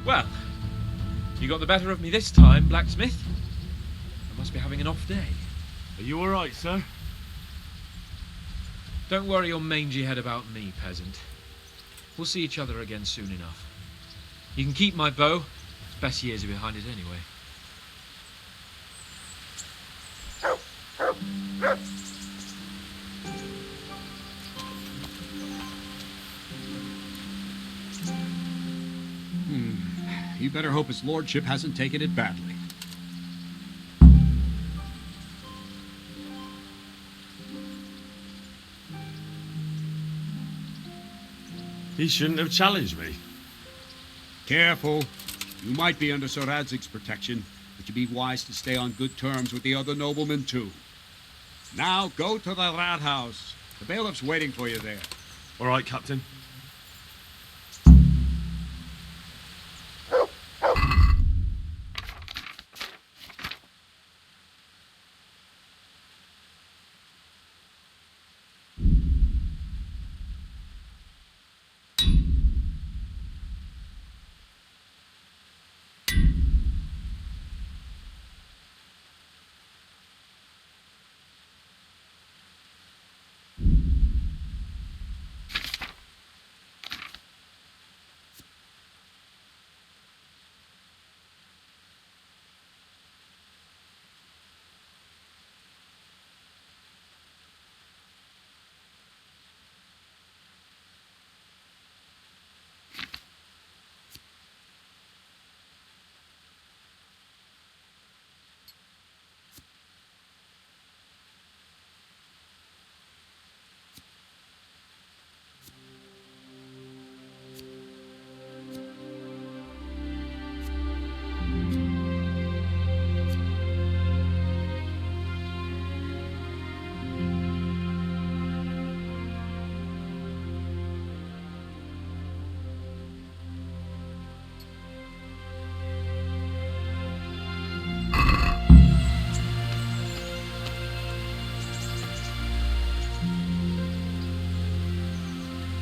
S6: Well, you got the better of me this time, blacksmith. I must be having an off day.
S2: Are you all right, sir?
S6: Don't worry your mangy head about me, peasant. We'll see each other again soon enough. You can keep my bow. It's best years are behind it anyway.
S15: You better hope his lordship hasn't taken it badly.
S2: He shouldn't have challenged me.
S15: Careful. You might be under Sir Radzig's protection, but you'd be wise to stay on good terms with the other noblemen, too. Now, go to the rat house. The bailiff's waiting for you there.
S2: All right, Captain.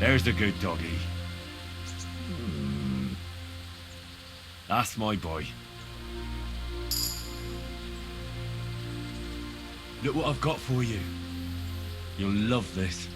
S2: There's the good doggy. That's my boy. Look what I've got for you. You'll love this.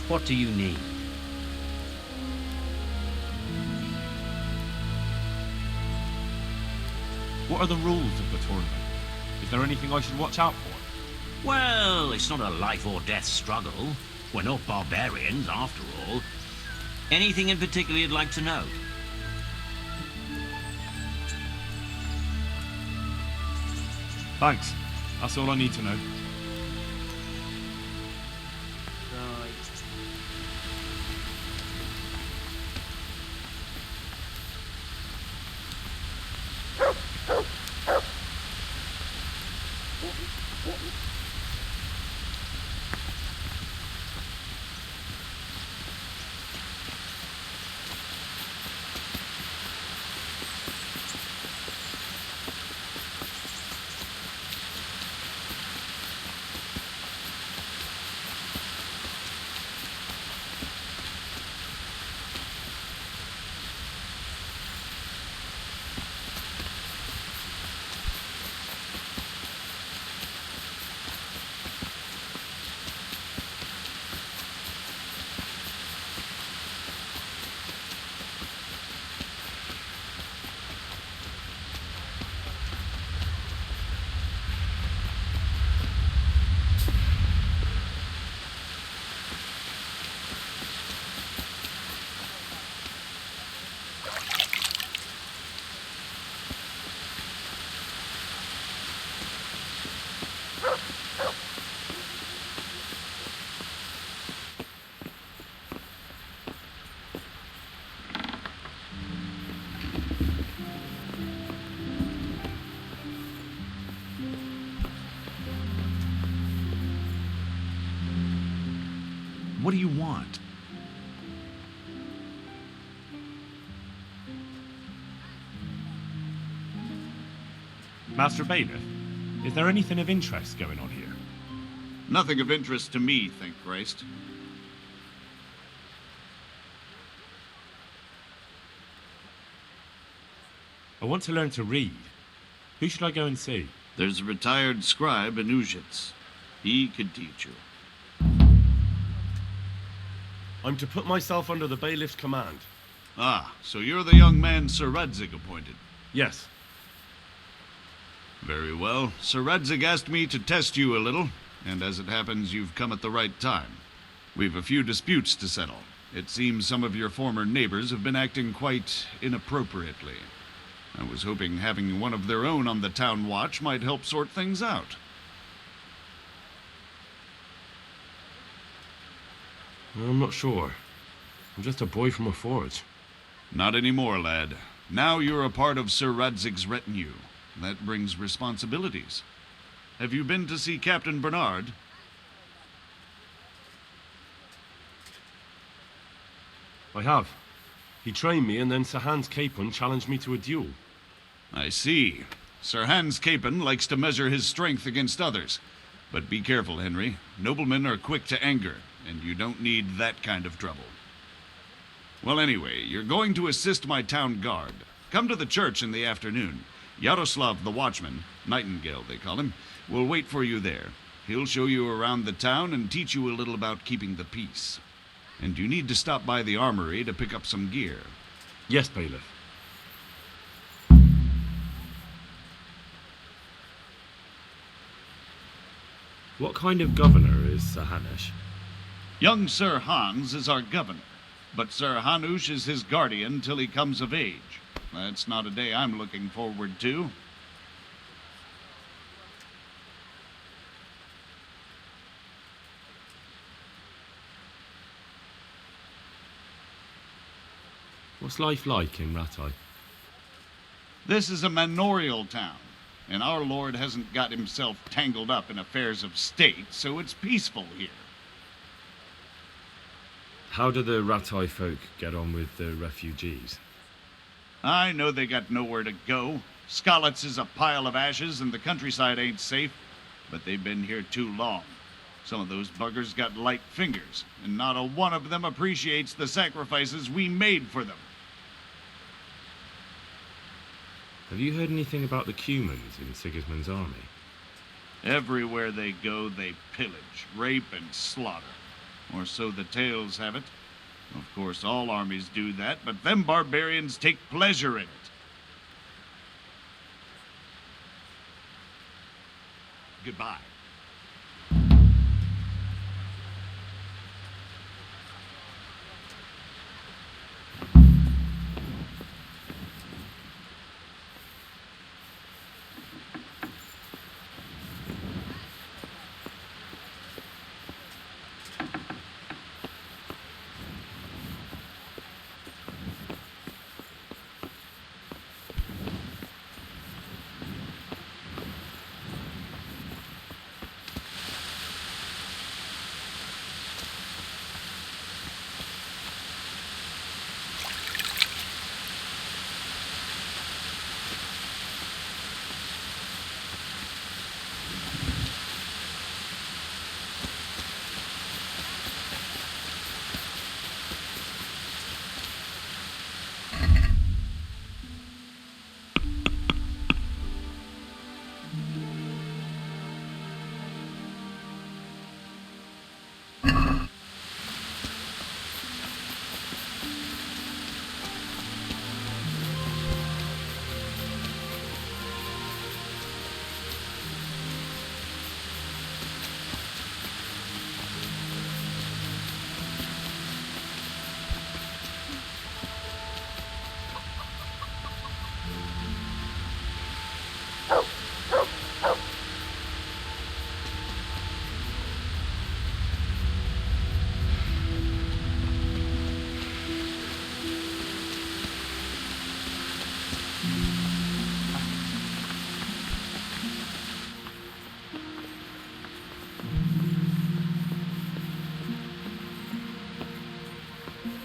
S4: What do you need?
S2: What are the rules of the tournament? Is there anything I should watch out for?
S20: Well, it's not a life or death struggle. We're not barbarians, after all. Anything in particular you'd like to know?
S2: Thanks. That's all I need to know.
S20: What do you want?
S2: Master Bailiff, is there anything of interest going on here?
S21: Nothing of interest to me, thank Christ.
S2: I want to learn to read. Who should I go and see?
S21: There's a retired scribe in Uzhitz. He could teach you.
S2: I'm to put myself under the bailiff's command.
S21: Ah, so you're the young man Sir Radzig appointed?
S2: Yes.
S21: Very well. Sir Radzig asked me to test you a little, and as it happens, you've come at the right time. We've a few disputes to settle. It seems some of your former neighbors have been acting quite inappropriately. I was hoping having one of their own on the town watch might help sort things out.
S2: I'm not sure. I'm just a boy from a forge.
S21: Not anymore, lad. Now you're a part of Sir Radzig's retinue. That brings responsibilities. Have you been to see Captain Bernard?
S2: I have. He trained me, and then Sir Hans Capon challenged me to a duel.
S21: I see. Sir Hans Capon likes to measure his strength against others. But be careful, Henry. Noblemen are quick to anger, and you don't need that kind of trouble. Well, anyway, you're going to assist my town guard. Come to the church in the afternoon. Yaroslav the watchman, Nightingale they call him, will wait for you there. He'll show you around the town and teach you a little about keeping the peace. And you need to stop by the armory to pick up some gear.
S2: Yes, Bailiff. What kind of governor is Sir Hanush?
S21: Young Sir Hans is our governor, but Sir Hanush is his guardian till he comes of age. That's not a day I'm looking forward to.
S2: What's life like in Rattay?
S21: This is a manorial town, and our lord hasn't got himself tangled up in affairs of state, so it's peaceful here.
S2: How do the Rattay folk get on with the refugees?
S21: I know they got nowhere to go. Skalitz is a pile of ashes and the countryside ain't safe, but they've been here too long. Some of those buggers got light fingers, and not a one of them appreciates the sacrifices we made for them.
S2: Have you heard anything about the Cumans in Sigismund's army?
S21: Everywhere they go, they pillage, rape, and slaughter. Or so the tales have it. Of course, all armies do that, but them barbarians take pleasure in it. Goodbye.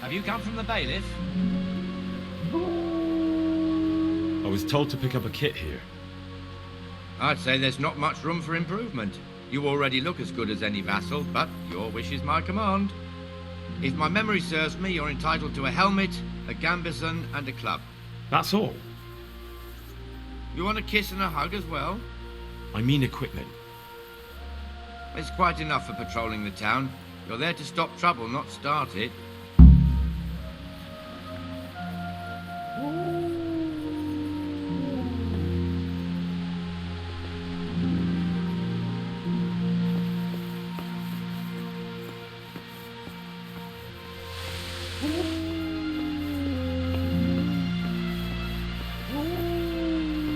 S1: Have you come from the bailiff?
S2: I was told to pick up a kit here.
S1: I'd say there's not much room for improvement. You already look as good as any vassal, but your wish is my command. If my memory serves me, you're entitled to a helmet, a gambeson, and a club.
S2: That's all?
S1: You want a kiss and a hug as well?
S2: I mean equipment.
S1: It's quite enough for patrolling the town. You're there to stop trouble, not start it.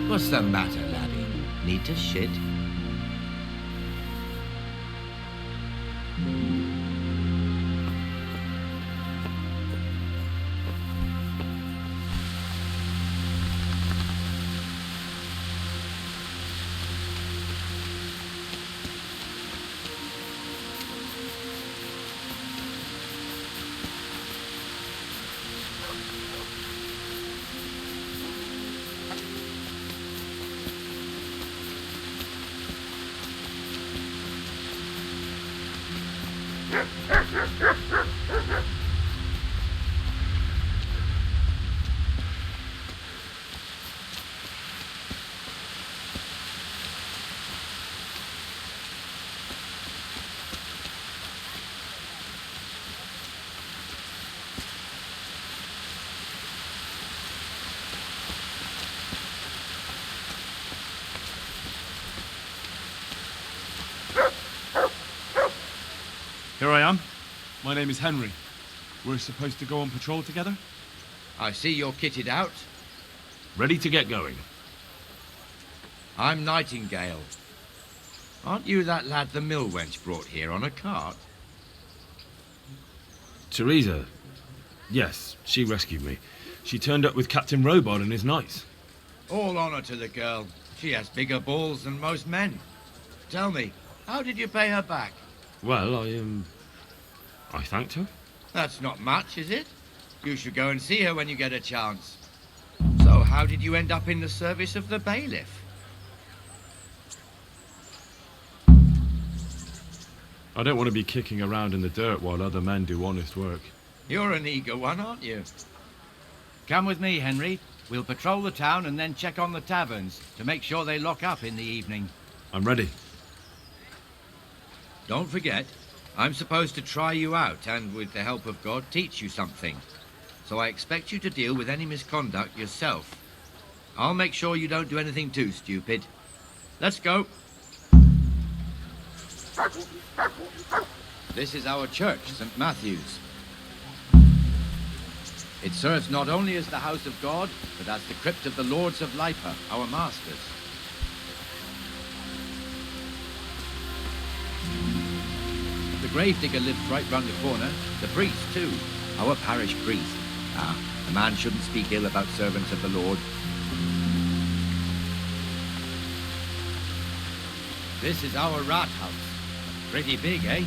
S1: What's the matter, laddie? Need to shit?
S2: Here I am. My name is Henry. We're supposed to go on patrol together?
S1: I see you're kitted out.
S2: Ready to get going.
S1: I'm Nightingale. Aren't you that lad the mill wench brought here on a cart?
S2: Teresa. Yes, she rescued me. She turned up with Captain Robot and his knights.
S1: All honor to the girl. She has bigger balls than most men. Tell me, how did you pay her back?
S2: Well, I thanked her.
S1: That's not much, is it? You should go and see her when you get a chance. So, how did you end up in the service of the bailiff?
S2: I don't want to be kicking around in the dirt while other men do honest work.
S1: You're an eager one, aren't you?
S9: Come with me, Henry. We'll patrol the town and then check on the taverns to make sure they lock up in the evening.
S2: I'm ready.
S1: Don't forget, I'm supposed to try you out and, with the help of God, teach you something. So I expect you to deal with any misconduct yourself. I'll make sure you don't do anything too stupid. Let's go. This is our church, St. Matthew's. It serves not only as the house of God, but as the crypt of the Lords of Lipa, our masters. The gravedigger lives right round the corner. The priest, too. Our parish priest. A man shouldn't speak ill about servants of the Lord. This is our rat house. Pretty big, eh?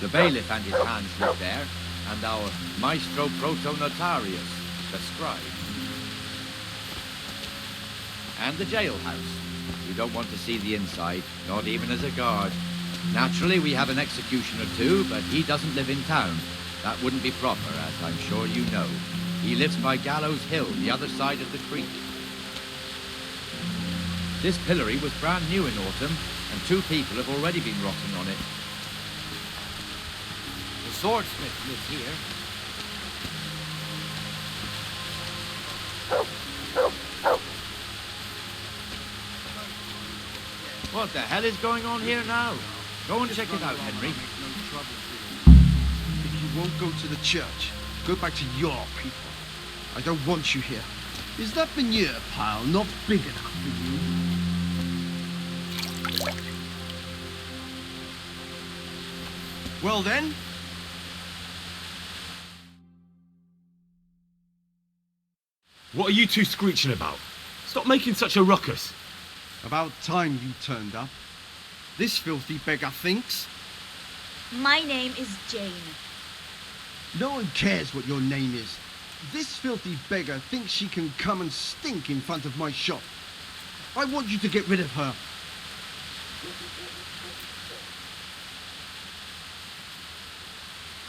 S1: The bailiff and his hands live there, and our maestro proto-notarius, the scribe. And the jailhouse. You don't want to see the inside, not even as a guard. Naturally, we have an executioner too, but he doesn't live in town. That wouldn't be proper, as I'm sure you know. He lives by Gallows Hill, the other side of the creek. This pillory was brand new in autumn, and 2 people have already been rotting on it. The swordsmith lives here. What the hell is going on here now? Go and check it out, Henry.
S10: If you won't go to the church, go back to your people. I don't want you here. Is that manure pile not big enough for you? Well then,
S2: What are you two screeching about? Stop making such a ruckus.
S10: about time you turned up. This filthy beggar thinks.
S3: My name is Jane.
S10: No one cares what your name is. This filthy beggar thinks she can come and stink in front of my shop. I want you to get rid of her.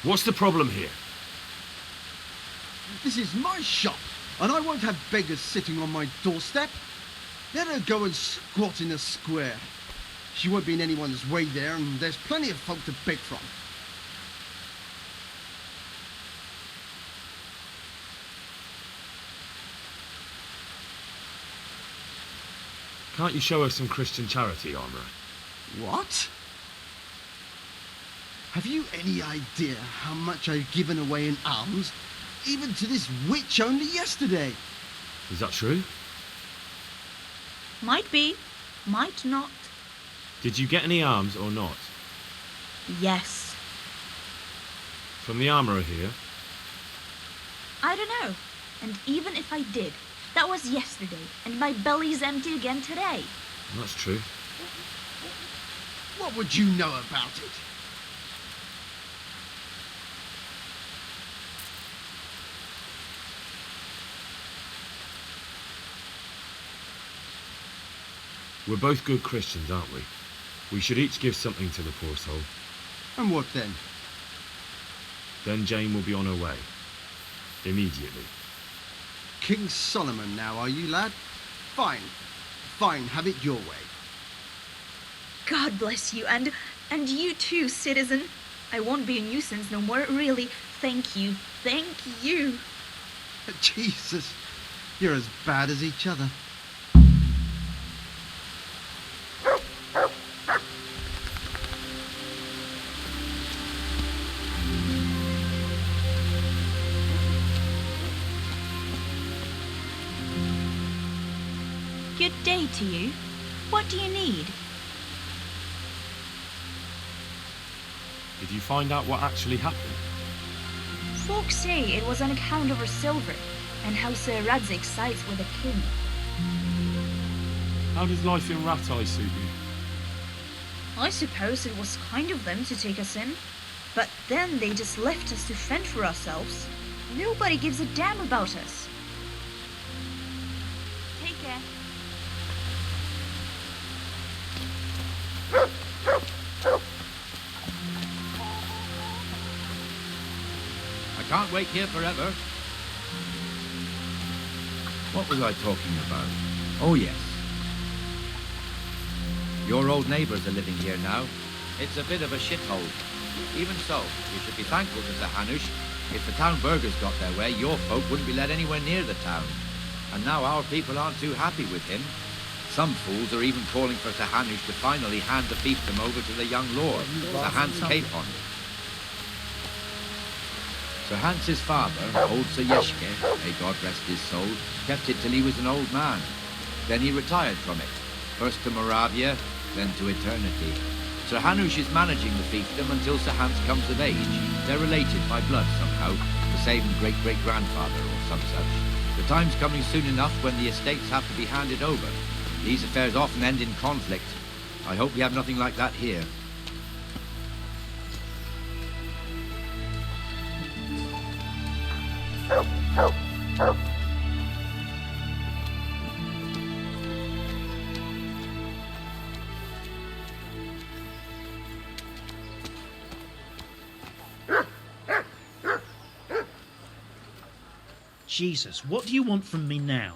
S2: What's the problem here?
S10: This is my shop, and I won't have beggars sitting on my doorstep. Let her go and squat in a square. She won't be in anyone's way there, and there's plenty of folk to beg from.
S2: Can't you show us some Christian charity, Armourer?
S10: What? Have you any idea how much I've given away in alms, even to this witch only yesterday?
S2: Is that true?
S3: Might be, might not.
S2: Did you get any alms or not?
S3: Yes.
S2: From the Armourer here?
S3: I don't know. And even if I did, that was yesterday, and my belly's empty again today.
S2: That's true.
S10: What would you know about it?
S2: We're both good Christians, aren't we? We should each give something to the poor soul.
S10: And what then?
S2: Then Jane will be on her way. Immediately.
S10: King Solomon now, are you, lad? Fine. Fine, have it your way.
S3: God bless you, and you too, citizen. I won't be a nuisance no more, really. Thank you. Thank you.
S10: Jesus, you're as bad as each other.
S3: Good day to you. What do you need?
S2: Did you find out what actually happened?
S3: Folks say it was on account of her silver, and how Sir Radzig sides with the king.
S2: How does life in Rattay suit you?
S3: I suppose it was kind of them to take us in, but then they just left us to fend for ourselves. Nobody gives a damn about us. Take care.
S1: I can't wait here forever. What was I talking about? Oh, yes. Your old neighbours are living here now. It's a bit of a shithole. Even so, you should be thankful to Sir Hanush. If the town burghers got their way, your folk wouldn't be let anywhere near the town. And now our people aren't too happy with him. Some fools are even calling for Sir Hanush to finally hand the fiefdom over to the young lord, Sir Hans Capon. Sir Hans's father, old Sir Yeshke, may God rest his soul, kept it till he was an old man. Then he retired from it, first to Moravia, then to eternity. Sir Hanush is managing the fiefdom until Sir Hans comes of age. They're related by blood somehow, the same great-great-grandfather or some such. The time's coming soon enough when the estates have to be handed over. These affairs often end in conflict. I hope we have nothing like that here.
S5: Jesus, what do you want from me now?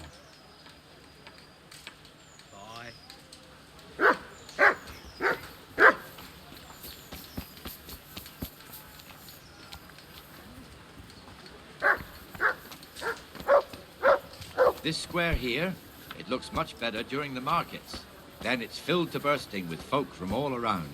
S1: This square here, it looks much better during the markets. Then it's filled to bursting with folk from all around.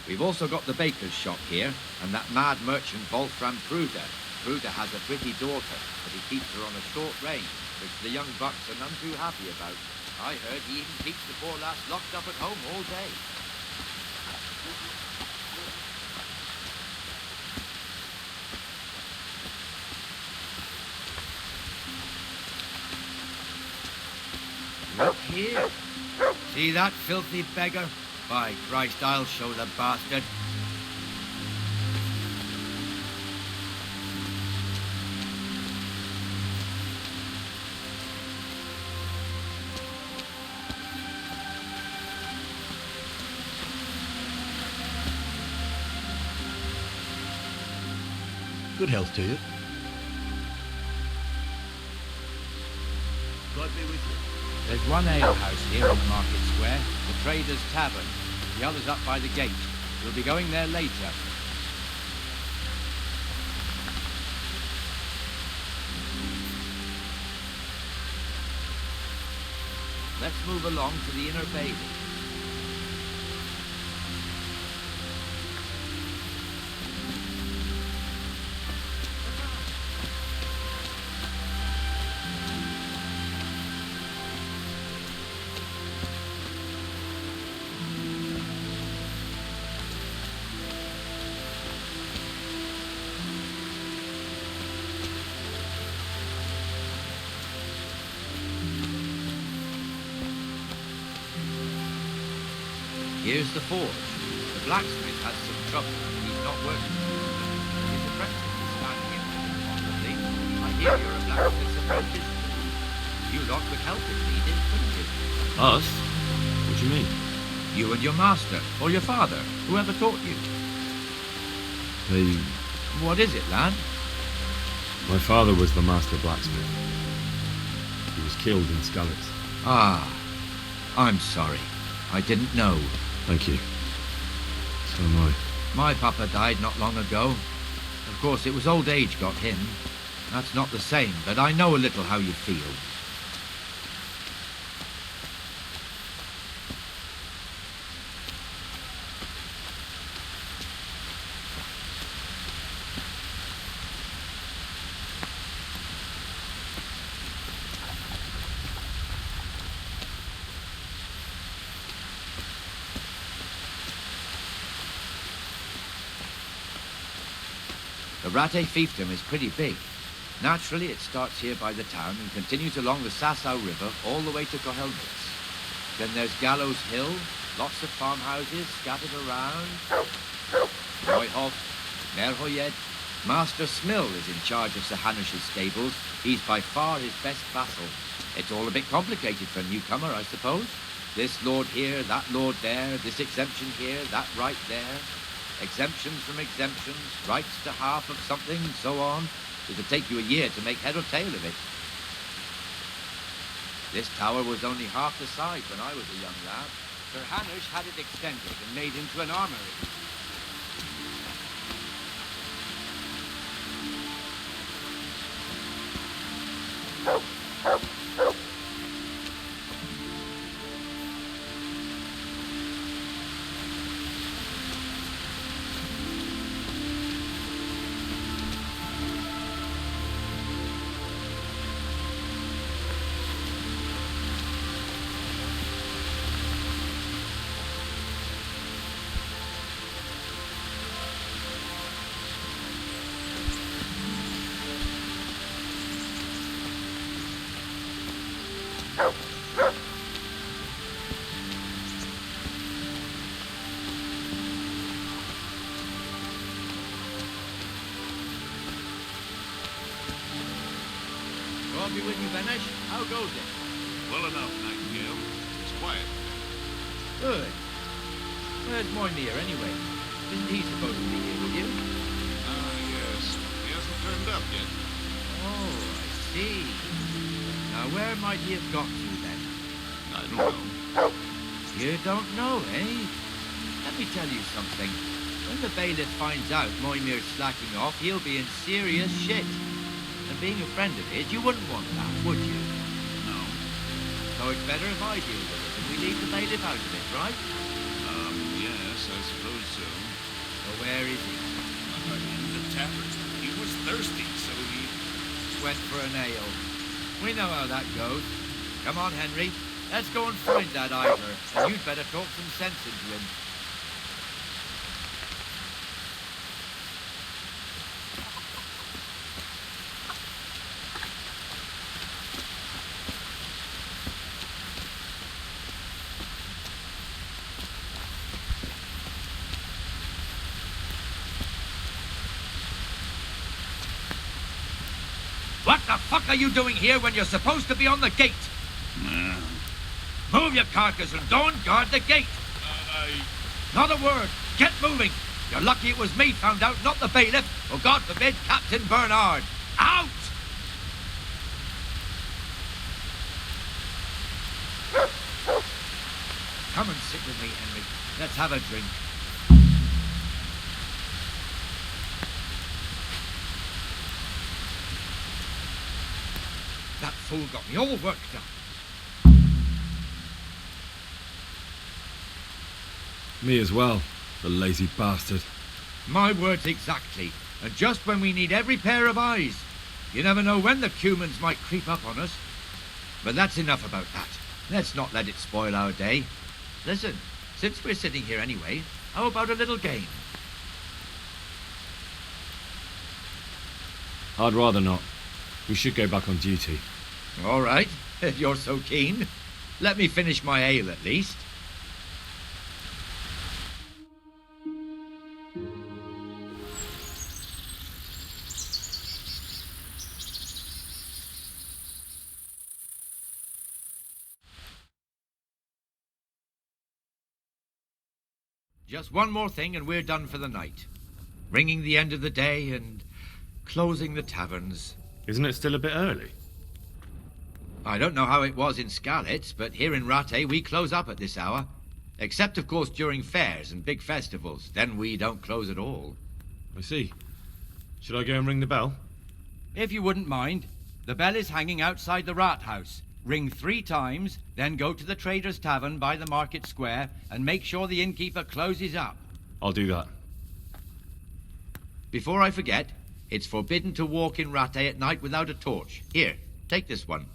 S1: We've also got the baker's shop here, and that mad merchant Wolfram Kruger. Kruger has a pretty daughter, but he keeps her on a short rein, which the young bucks are none too happy about. I heard he even keeps the poor lass locked up at home all day. Look here. See that filthy beggar? By Christ, I'll show the bastard.
S22: Good health to you.
S1: God be with you. There's one alehouse here in the market square, the Trader's Tavern. The other's up by the gate. We'll be going there later. Let's move along to the inner bailey. Here's the forge. The blacksmith has some trouble. He's not working. His apprentice is standing in with him possibly. I hear you're a blacksmith's apprentice. You lot could help if needed, couldn't you?
S2: Us? What do you mean?
S1: You and your master, or your father, whoever taught you. What is it, lad?
S2: My father was the master blacksmith. He was killed in Skalitz.
S1: Ah, I'm sorry. I didn't know.
S2: Thank you. So am I.
S1: My papa died not long ago. Of course, it was old age got him. That's not the same, but I know a little how you feel. The Rattay fiefdom is pretty big. Naturally, it starts here by the town and continues along the Sasau River all the way to Kohelnitz. Then there's Gallows Hill, lots of farmhouses scattered around. Neuhof, Merhoyed. Master Smill is in charge of Sir Hanush's stables. He's by far his best vassal. It's all a bit complicated for a newcomer, I suppose. This lord here, that lord there, this exemption here, that right there. Exemptions from exemptions, rights to half of something, so on. It'll take you a year to make head or tail of it. This tower was only half the size when I was a young lad. Sir Hanush had it extended and made into an armory. God be with you, Benesh. How goes it?
S21: Well enough, Nightingale. It's quiet.
S1: Good. Where's Moimir, anyway? Isn't he supposed to be here with you?
S21: Yes. He hasn't turned up yet.
S1: Oh, I see. Now, where might he have got to, then?
S21: I don't know.
S1: You don't know, eh? Let me tell you something. When the bailiff finds out Moimir's slacking off, he'll be in serious shit. And being a friend of his, you wouldn't want that, would you?
S21: No.
S1: So it's better if I deal with it and we leave the bailiff out of it, right?
S21: Yes, I suppose so.
S1: So where is he?
S21: In the tavern. He was thirsty, so he
S1: went for an ale. We know how that goes. Come on, Henry. Let's go and find that Ivor, and you'd better talk some sense into him. What the fuck are you doing here when you're supposed to be on the gate? Move your carcass and don't guard the gate. Not a word. Get moving. You're lucky it was me found out, not the bailiff, or God forbid, Captain Bernard. Out! Come and sit with me, Henry. Let's have a drink. That fool got me all worked up.
S2: Me as well, the lazy bastard.
S1: My words exactly. And just when we need every pair of eyes. You never know when the Cumans might creep up on us. But that's enough about that. Let's not let it spoil our day. Listen, since we're sitting here anyway, how about a little game?
S2: I'd rather not. We should go back on duty.
S1: All right, if you're so keen. Let me finish my ale at least. Just one more thing and we're done for the night. Ringing the end of the day and closing the taverns.
S2: Isn't it still a bit early?
S1: I don't know how it was in Skalitz, but here in Rattay we close up at this hour. Except, of course, during fairs and big festivals. Then we don't close at all.
S2: I see. Should I go and ring the bell?
S14: If you wouldn't mind, the bell is hanging outside the rat house. Ring 3 times, then go to the Trader's Tavern by the market square and make sure the innkeeper closes up.
S2: I'll do that.
S1: Before I forget, it's forbidden to walk in Rattay at night without a torch. Here, take this one.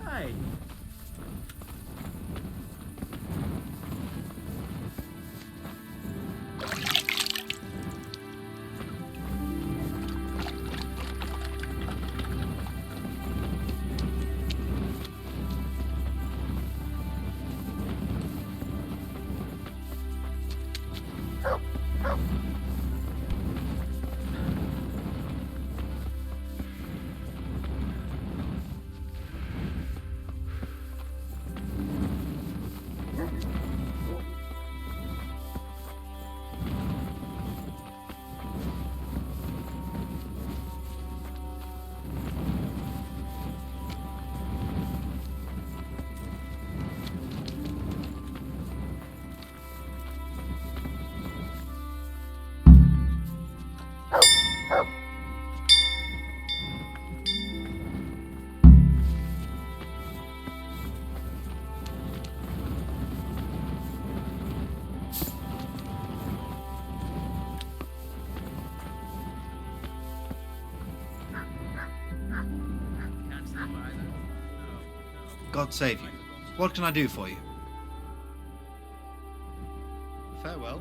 S5: Hey.
S8: God save you. What can I do for you? Farewell.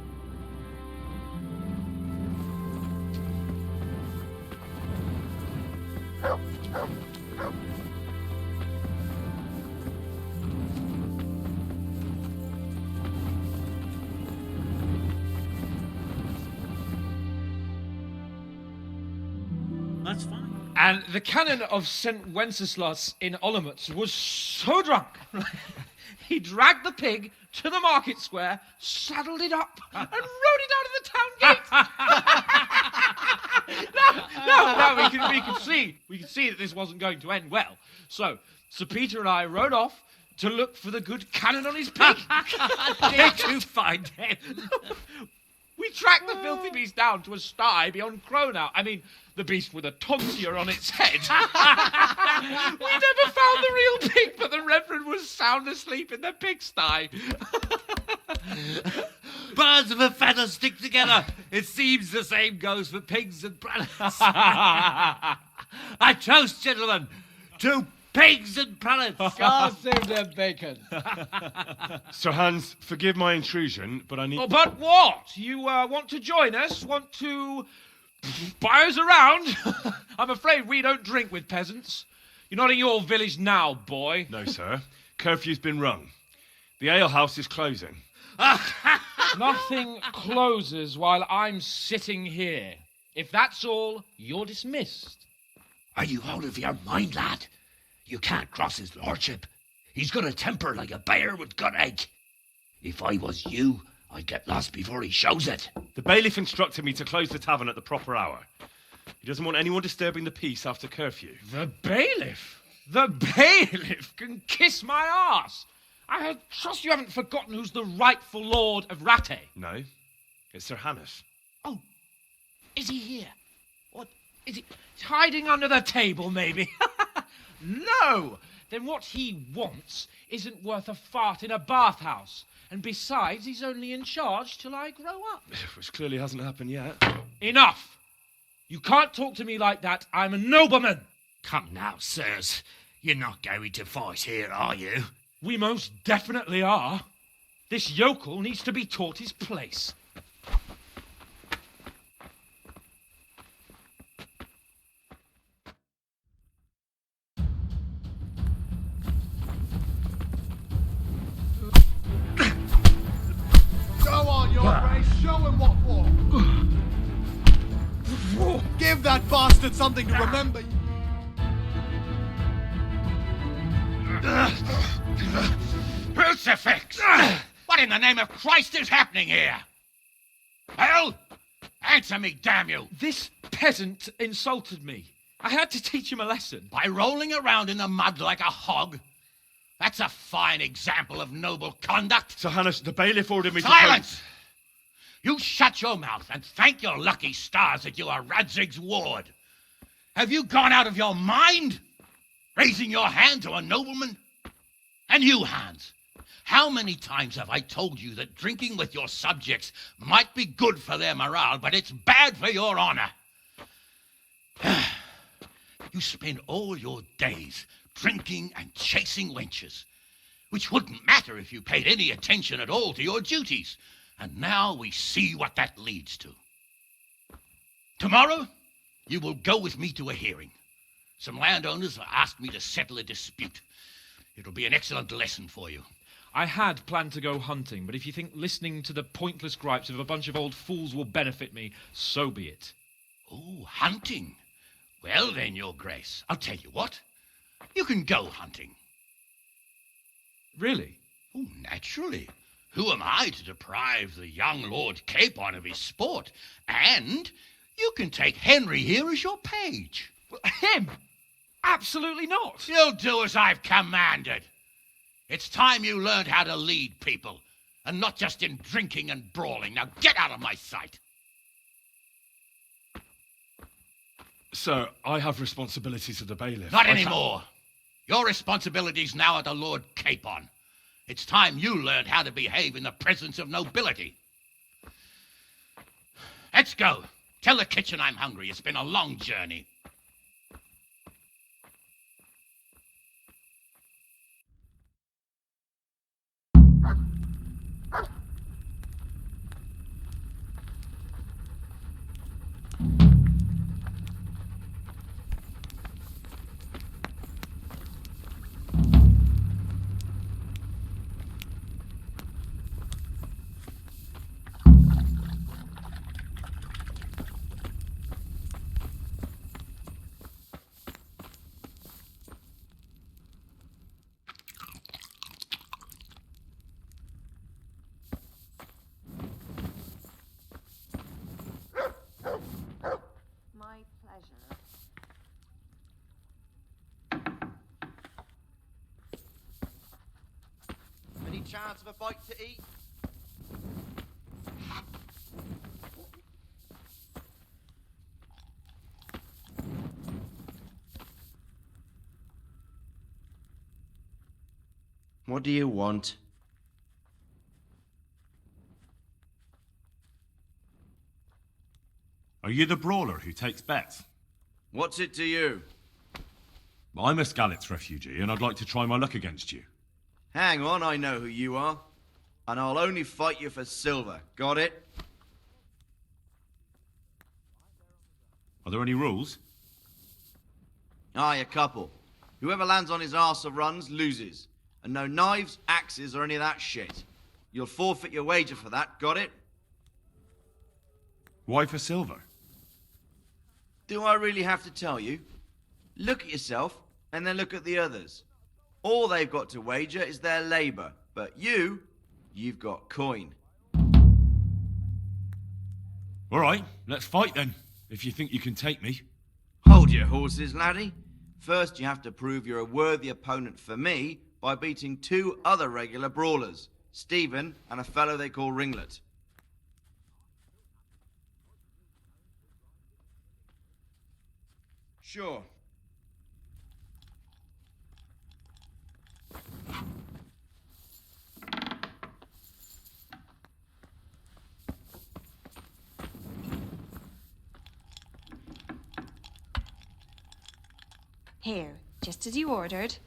S20: That's fine.
S13: And the canon of St. Wenceslas in Olomouc was so drunk, he dragged the pig to the market square, saddled it up, and rode it out of the town gate. No, we could see that this wasn't going to end well. So, Sir Peter and I rode off to look for the good canon on his pig.
S20: Did you find him?
S13: We tracked the filthy beast down to a sty beyond Cronau. I mean, the beast with a tonsure on its head. We never found the real pig, but the Reverend was sound asleep in the pigsty.
S7: Birds of a feather stick together. It seems the same goes for pigs and prelates. I toast, gentlemen, to pigs and prelates.
S14: God save their bacon.
S2: Sir Hans, forgive my intrusion, but I need...
S13: Oh, but what? You want to join us? Want to buy us around? I'm afraid we don't drink with peasants. You're not in your village now, boy.
S2: No, sir. Curfew's been rung. The alehouse is closing.
S13: Nothing closes while I'm sitting here. If that's all, you're dismissed.
S22: Are you out of your mind, lad? You can't cross his lordship. He's got a temper like a bear with gut ache. If I was you, I'd get lost before he shows it.
S2: The bailiff instructed me to close the tavern at the proper hour. He doesn't want anyone disturbing the peace after curfew.
S13: The bailiff? The bailiff can kiss my arse. I trust you haven't forgotten who's the rightful lord of Rattay.
S2: No, it's Sir Hannes.
S13: Oh, is he here? What, is he hiding under the table, maybe? No! Then what he wants isn't worth a fart in a bathhouse. And besides, he's only in charge till I grow up.
S2: Which clearly hasn't happened yet.
S13: Enough! You can't talk to me like that. I'm a nobleman.
S22: Come now, sirs. You're not going to fight here, are you?
S13: We most definitely are. This yokel needs to be taught his place.
S10: Go on, your grace. Show him what for. Give that bastard something to remember.
S13: Crucifix! What in the name of Christ is happening here? Well, answer me, damn you!
S6: This peasant insulted me. I had to teach him a lesson.
S13: By rolling around in the mud like a hog? That's a fine example of noble conduct.
S2: Sir Hannes, the bailiff ordered me to...
S13: Silence! You shut your mouth and thank your lucky stars that you are Radzig's ward. Have you gone out of your mind? Raising your hand to a nobleman? And you, Hans, how many times have I told you that drinking with your subjects might be good for their morale, but it's bad for your honor? You spend all your days drinking and chasing wenches, which wouldn't matter if you paid any attention at all to your duties. And now we see what that leads to. Tomorrow, you will go with me to a hearing. Some landowners have asked me to settle a dispute. It'll be an excellent lesson for you.
S6: I had planned to go hunting, but if you think listening to the pointless gripes of a bunch of old fools will benefit me, so be it.
S13: Oh, hunting. Well then, Your Grace, I'll tell you what. You can go hunting.
S6: Really?
S13: Oh, naturally. Who am I to deprive the young Lord Capon of his sport? And you can take Henry here as your page.
S6: Him? Absolutely not.
S13: You'll do as I've commanded. It's time you learned how to lead people, and not just in drinking and brawling. Now get out of my sight.
S2: Sir, I have responsibilities to the bailiff.
S13: Not anymore. Your responsibilities now are the Lord Capon. It's time you learned how to behave in the presence of nobility. Let's go. Tell the kitchen I'm hungry. It's been a long journey.
S11: My pleasure.
S9: Any chance of a bite to eat? What do you want?
S2: Are you the brawler who takes bets?
S9: What's it to you?
S2: I'm a Skalitz refugee, and I'd like to try my luck against you.
S9: Hang on, I know who you are. And I'll only fight you for silver. Got it?
S2: Are there any rules?
S9: Aye, a couple. Whoever lands on his arse or runs, loses. And no knives, axes, or any of that shit. You'll forfeit your wager for that, got it?
S2: Why for silver?
S9: Do I really have to tell you? Look at yourself, and then look at the others. All they've got to wager is their labour. But you've got coin.
S2: All right, let's fight then, if you think you can take me.
S9: Hold your horses, laddie. First, you have to prove you're a worthy opponent for me by beating two other regular brawlers, Stephen and a fellow they call Ringlet. Sure.
S11: Here, just as you ordered.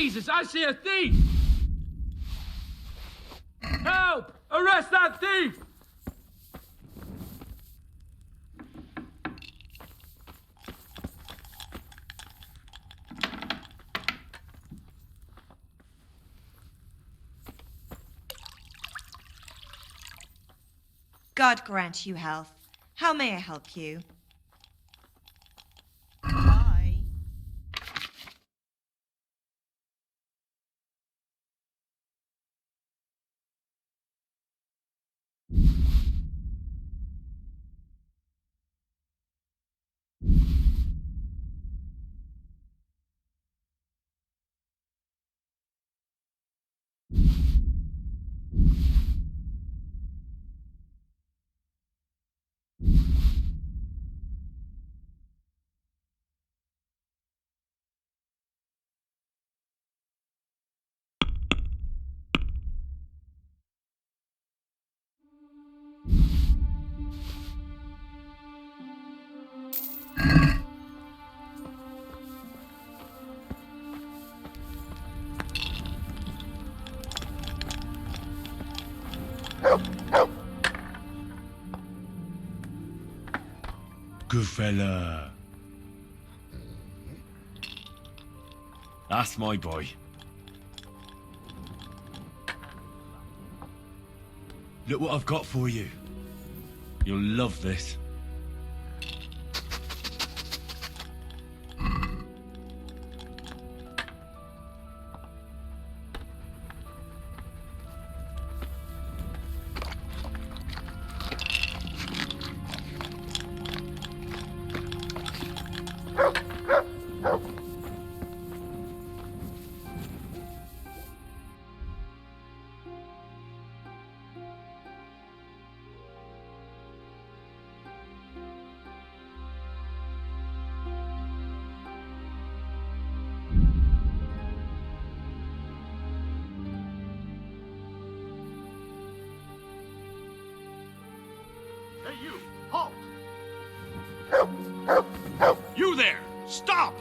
S13: Jesus, I see a thief! Help! Arrest that thief!
S11: God grant you health. How may I help you?
S2: Good fella. That's my boy. Look what I've got for you. You'll love this.
S21: Hey, you! Halt! You there! Stop!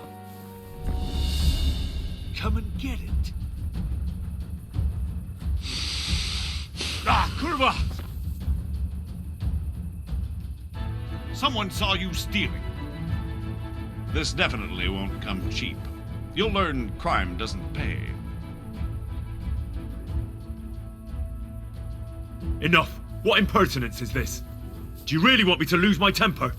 S21: Come and get it. Ah, kurwa! Someone saw you stealing. This definitely won't come cheap. You'll learn crime doesn't pay.
S2: Enough! What impertinence is this? Do you really want me to lose my temper?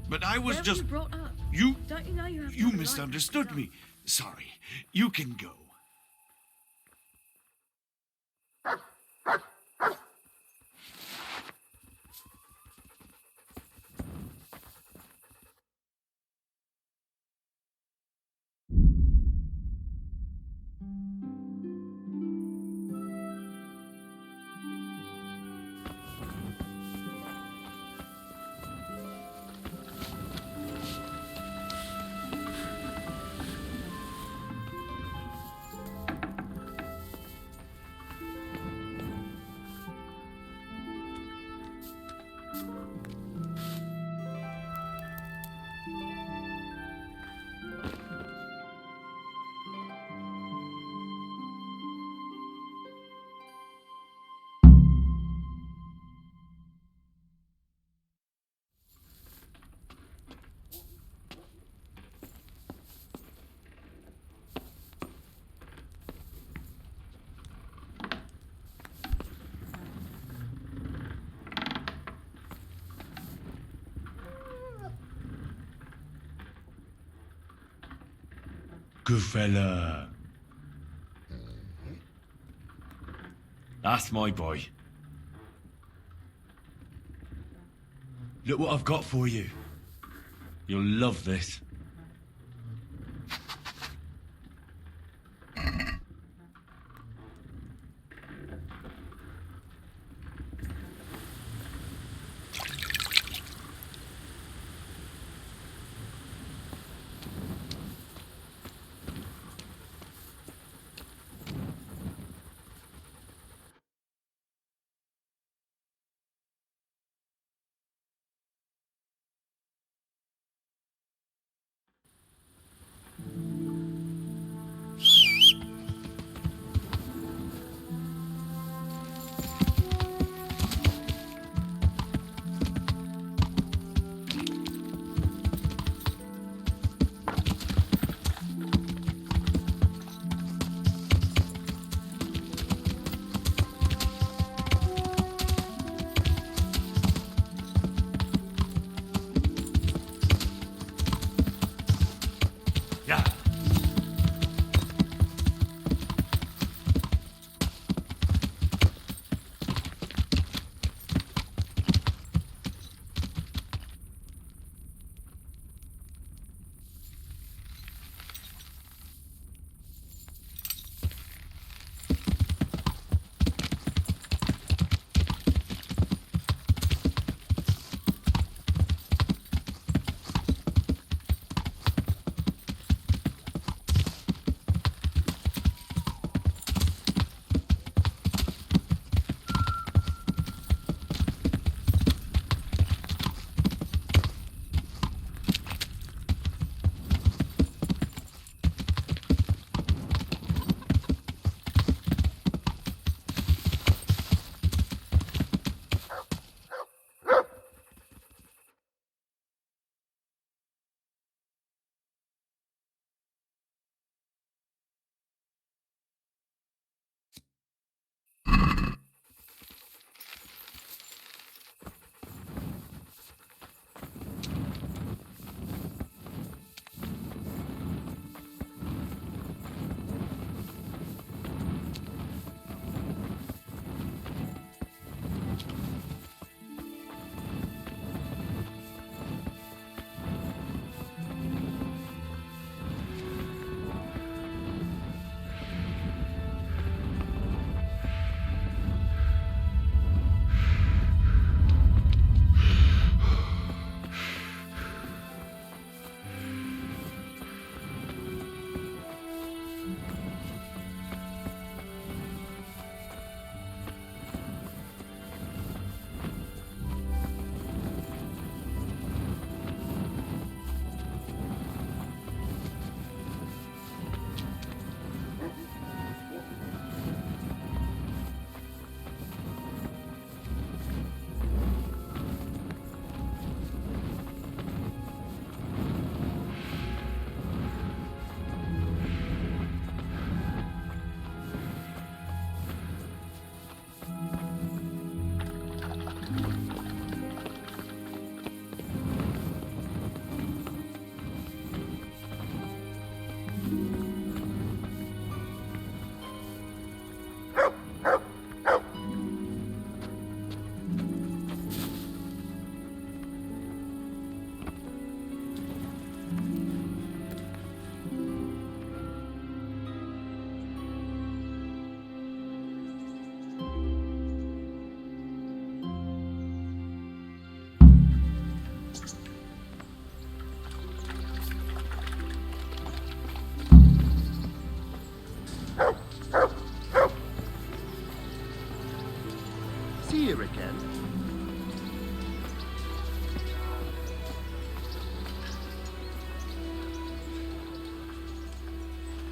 S21: But I was
S12: Whatever
S21: just...
S12: you brought up.
S21: You...
S12: Don't you know you have
S21: You
S12: no right
S21: misunderstood
S12: to
S21: me. Sorry. You can go.
S2: Good fella. That's my boy. Look what I've got for you. You'll love this.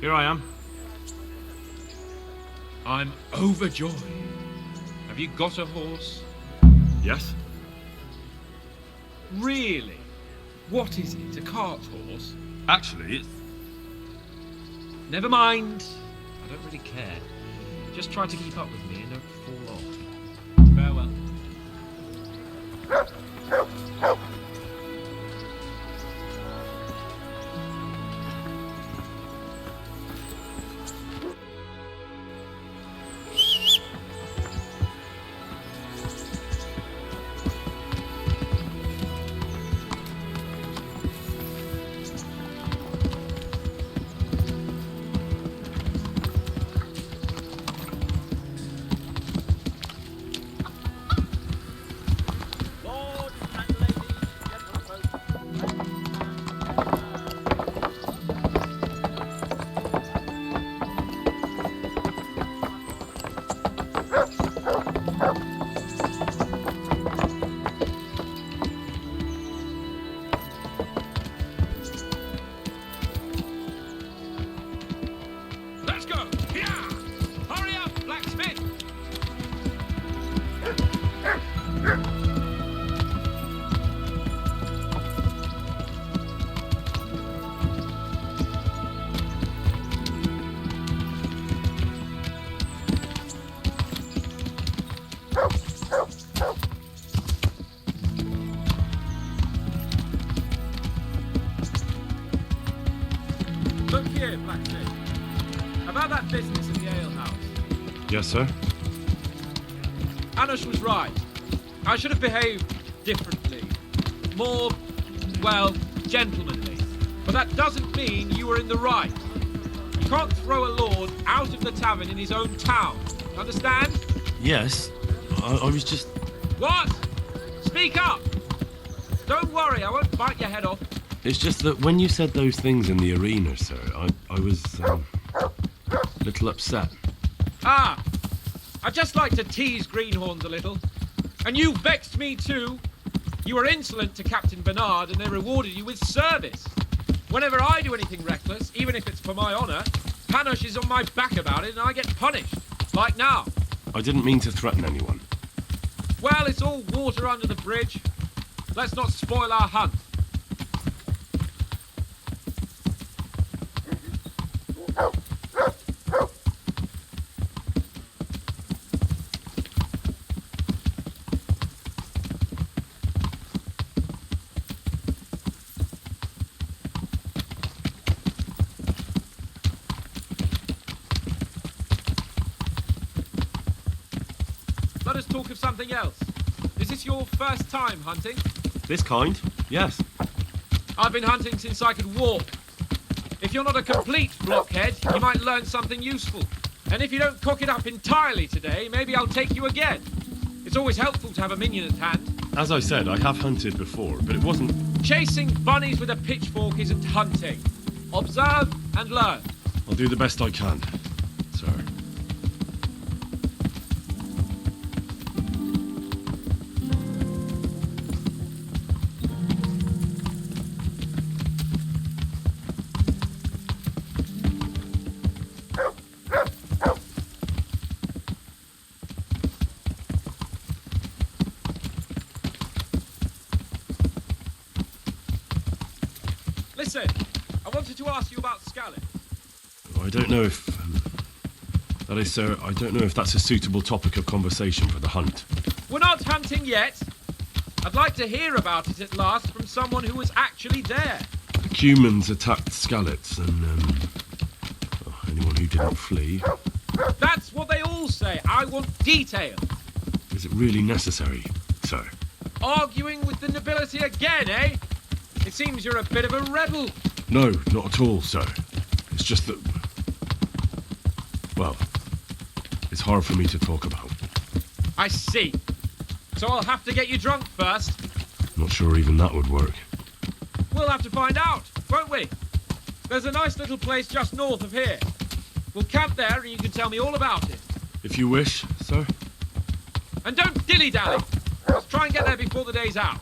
S2: Here I am.
S6: I'm overjoyed. Have you got a horse?
S2: Yes?
S6: Really? What is it? A cart horse?
S2: Actually, it's...
S6: Never mind. I don't really care. Just try to keep up with me and don't fall off. Farewell. Let's go! Yeah! Hurry up, blacksmith! Look here, blacksmith. About that business in the alehouse.
S2: Yes, sir?
S6: Anush was right. I should have behaved differently. More, well, gentlemanly. But that doesn't mean you were in the right. You can't throw a lord out of the tavern in his own town. Understand?
S2: Yes. I was just...
S6: What? Speak up! Don't worry, I won't bite your head off.
S2: It's just that when you said those things in the arena, sir, I was, a little upset.
S6: Ah! I just like to tease greenhorns a little. And you vexed me too. You were insolent to Captain Bernard and they rewarded you with service. Whenever I do anything reckless, even if it's for my honour, Panush is on my back about it and I get punished. Like now.
S2: I didn't mean to threaten anyone.
S6: Well, it's all water under the bridge. Let's not spoil our hunt. Let us talk of something else. Is this your first time hunting?
S2: This kind? Yes.
S6: I've been hunting since I could walk. If you're not a complete blockhead, you might learn something useful. And if you don't cock it up entirely today, maybe I'll take you again. It's always helpful to have a minion at hand.
S2: As I said, I have hunted before, but it wasn't...
S6: Chasing bunnies with a pitchfork isn't hunting. Observe and learn.
S2: I'll do the best I can, sir.
S6: Listen, I wanted to ask you about Scarlet.
S2: I don't know if... that is, sir, I don't know if that's a suitable topic of conversation for the hunt.
S6: We're not hunting yet. I'd like to hear about it at last from someone who was actually there.
S2: The Cumans attacked Scalets, and, anyone who didn't flee.
S6: That's what they all say. I want details.
S2: Is it really necessary, sir?
S6: Arguing with the nobility again, eh? It seems you're a bit of a rebel.
S2: No, not at all, sir. It's just that... well, it's hard for me to talk about.
S6: I see. So I'll have to get you drunk first.
S2: Not sure even that would work.
S6: We'll have to find out, won't we? There's a nice little place just north of here. We'll camp there and you can tell me all about it.
S2: If you wish, sir.
S6: And don't dilly-dally. Let's try and get there before the day's out.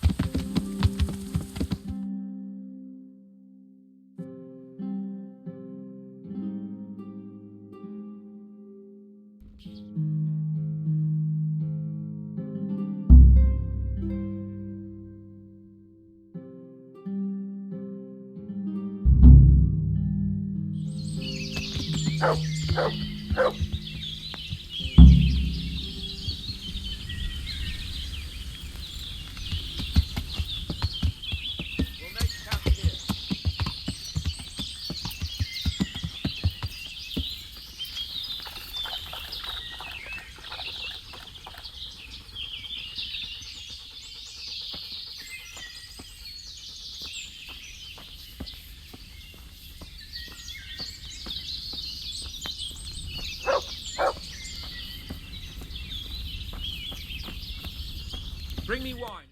S6: Bring me wine.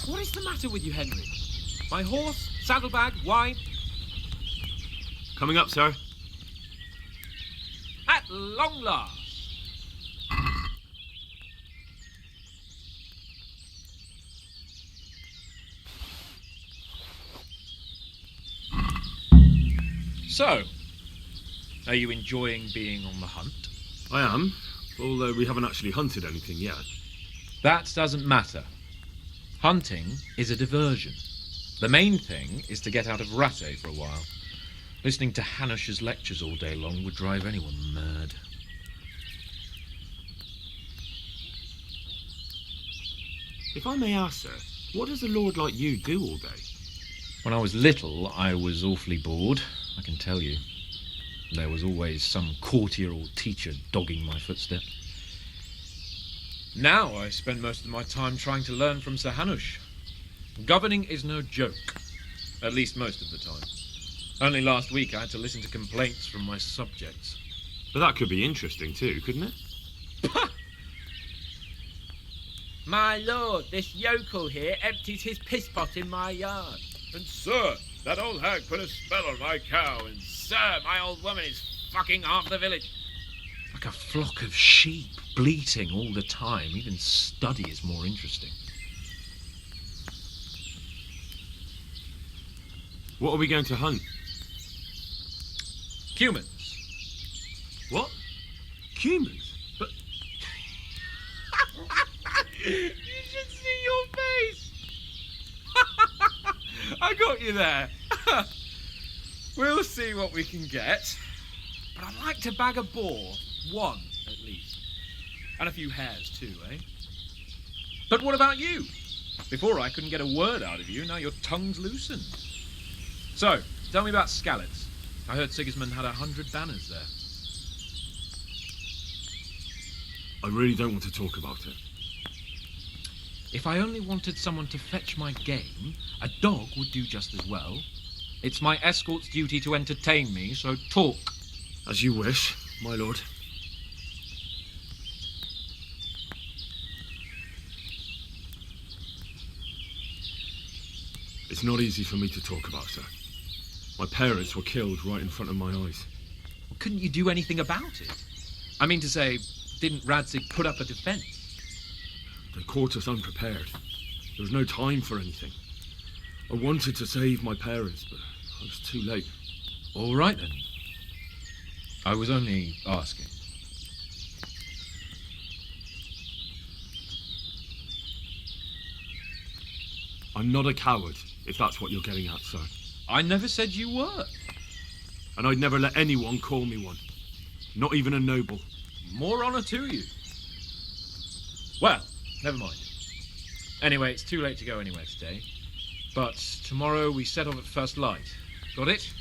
S6: What is the matter with you, Henry? My horse, saddlebag, wine.
S2: Coming up, sir.
S6: At long last. So, are you enjoying being on the hunt?
S2: I am, although we haven't actually hunted anything yet.
S6: That doesn't matter. Hunting is a diversion. The main thing is to get out of Rattay for a while. Listening to Hanush's lectures all day long would drive anyone mad.
S2: If I may ask, sir, what does a lord like you do all day?
S6: When I was little, I was awfully bored, I can tell you. There was always some courtier or teacher dogging my footsteps. Now I spend most of my time trying to learn from Sir Hanush. Governing is no joke, at least most of the time. Only last week I had to listen to complaints from my subjects.
S2: But that could be interesting too, couldn't it?
S13: My lord, this yokel here empties his piss pot in my yard.
S6: And sir, that old hag put a spell on my cow, and
S13: Sir, my old woman is fucking half the village.
S6: like a flock of sheep bleating all the time. Even study is more interesting.
S2: What are we going to hunt?
S6: Humans.
S2: What? Humans? But
S13: You should see your face. I got you there. We'll see what we can get. But I'd like to bag a boar. One, at least. And a few hares, too, eh? But what about you? Before I couldn't get a word out of you, now your tongue's loosened. So, tell me about Skalitz. I heard Sigismund had 100 banners there.
S2: I really don't want to talk about it.
S6: If I only wanted someone to fetch my game, a dog would do just as well. It's my escort's duty to entertain me, so talk.
S2: As you wish, my lord. It's not easy for me to talk about, sir. My parents were killed right in front of my eyes.
S6: Well, couldn't you do anything about it? I mean to say, didn't Radzig put up a defense?
S2: They caught us unprepared. There was no time for anything. I wanted to save my parents, but I was too late.
S6: All right, then. I was only asking.
S2: I'm not a coward, if that's what you're getting at, sir.
S6: I never said you were.
S2: And I'd never let anyone call me one. Not even a noble.
S6: More honor to you. Well, never mind. Anyway, it's too late to go anywhere today. But tomorrow we set off at first light. Got it?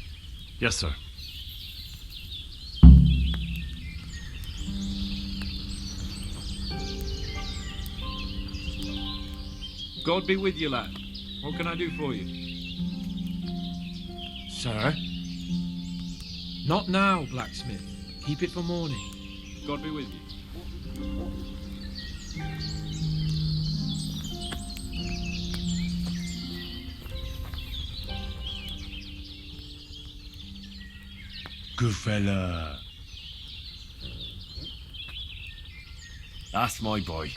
S2: Yes, sir.
S6: God be with you, lad. What can I do for you?
S2: Sir?
S6: Not now, blacksmith. Keep it for morning. God be with you.
S2: Good fella. That's my boy.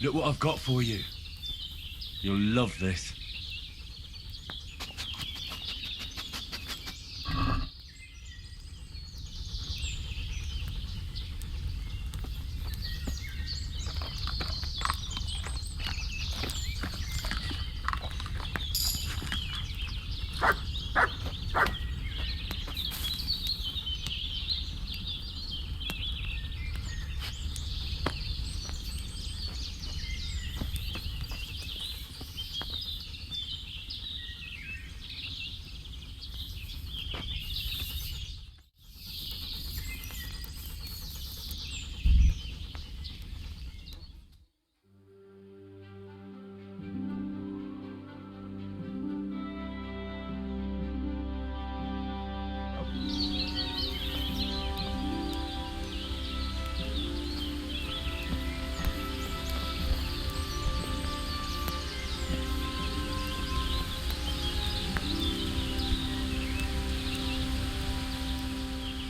S2: Look what I've got for you. You'll love this.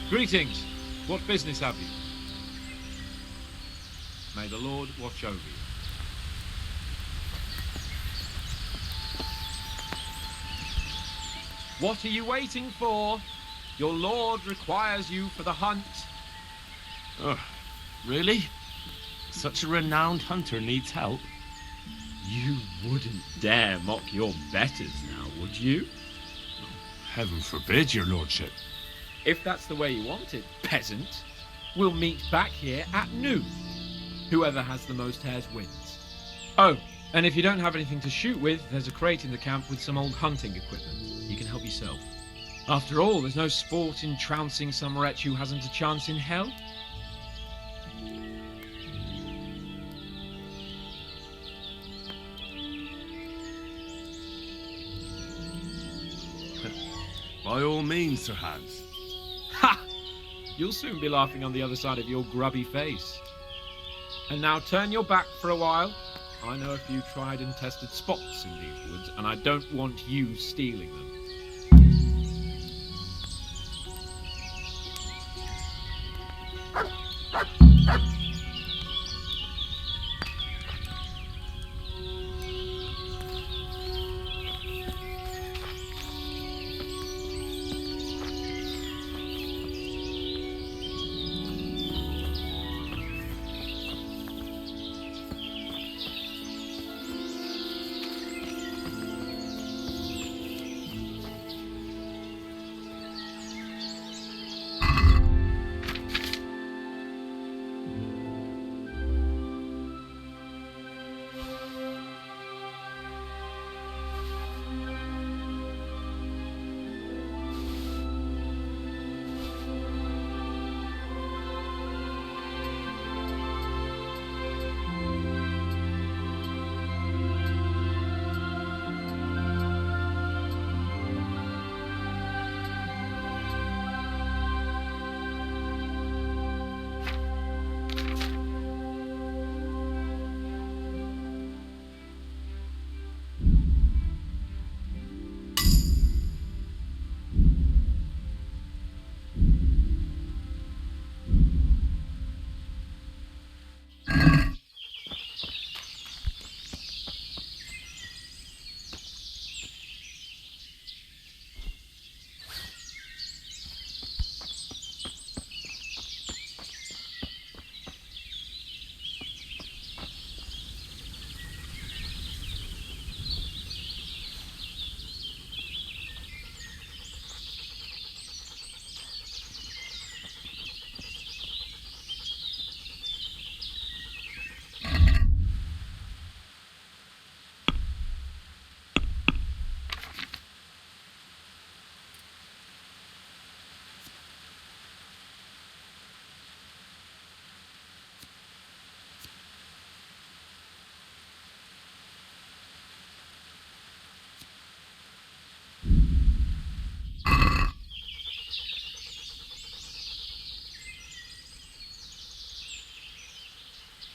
S6: Greetings. What business have you? May the Lord watch over you. What are you waiting for? Your lord requires you for the hunt.
S2: Oh, really? Such a renowned hunter needs help?
S6: You wouldn't dare mock your betters now, would you?
S2: Heaven forbid, your lordship.
S6: If that's the way you want it, peasant, we'll meet back here at noon. Whoever has the most hares wins. Oh, and if you don't have anything to shoot with, there's a crate in the camp with some old hunting equipment. You can help yourself. After all, there's no sport in trouncing some wretch who hasn't a chance in hell.
S2: By all means, Sir Hans.
S6: Ha! You'll soon be laughing on the other side of your grubby face. And now turn your back for a while. I know a few tried and tested spots in these woods, and I don't want you stealing them.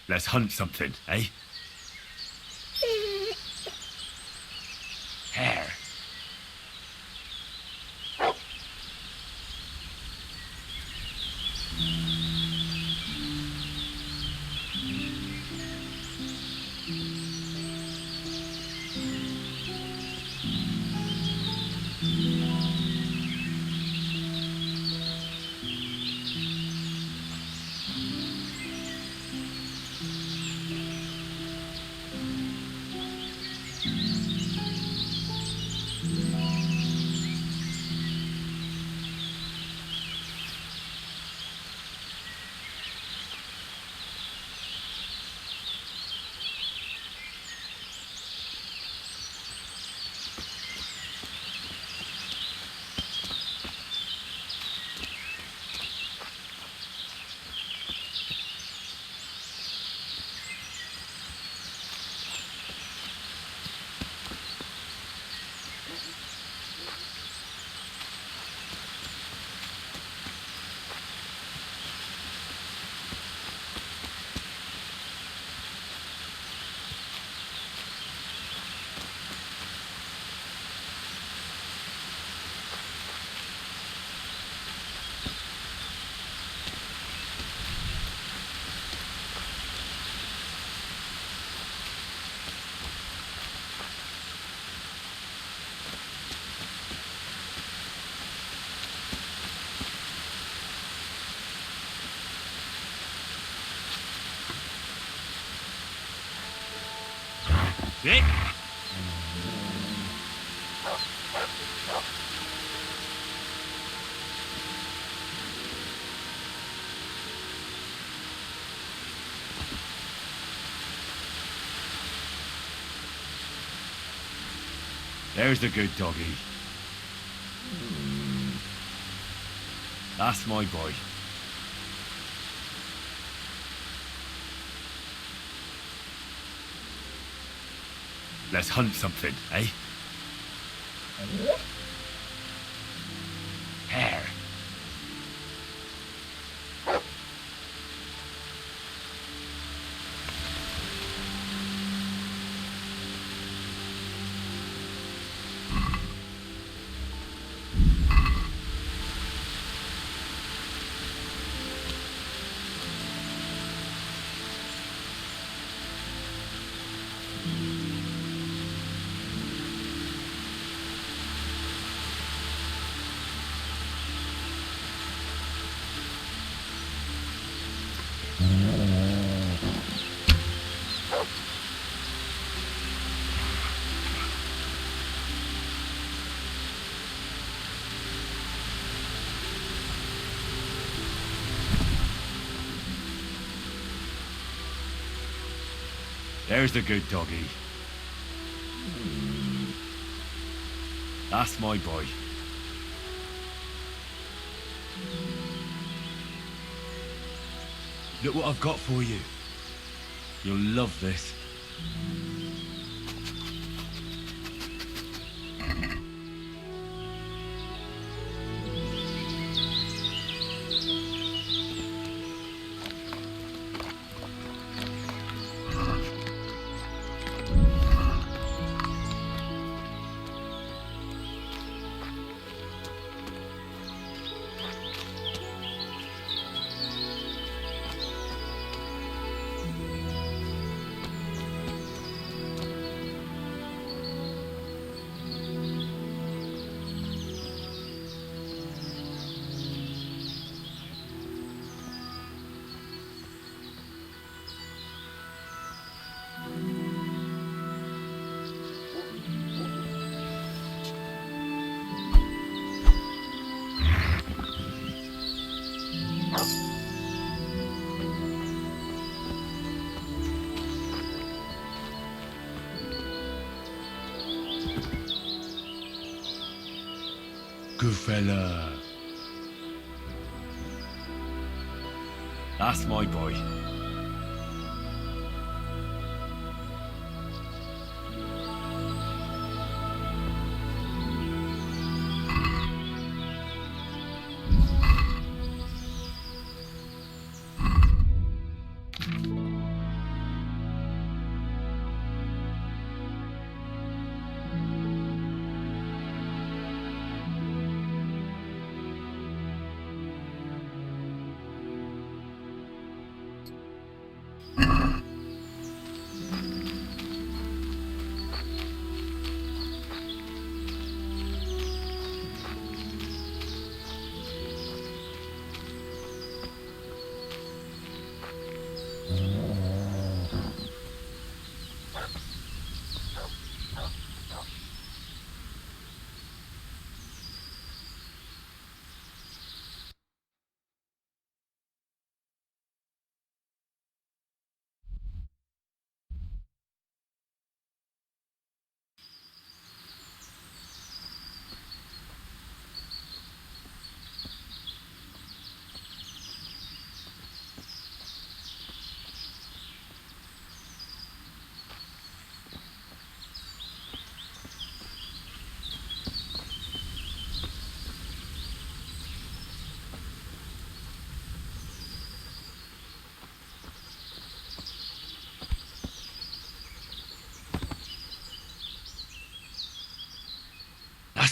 S2: Let's hunt something, eh? Hare.
S7: Sit.
S2: There's the good doggy. That's my boy. Let's hunt something, eh? Hare. There's the good doggy. That's my boy. Look what I've got for you. You'll love this. Good fella. That's my boy.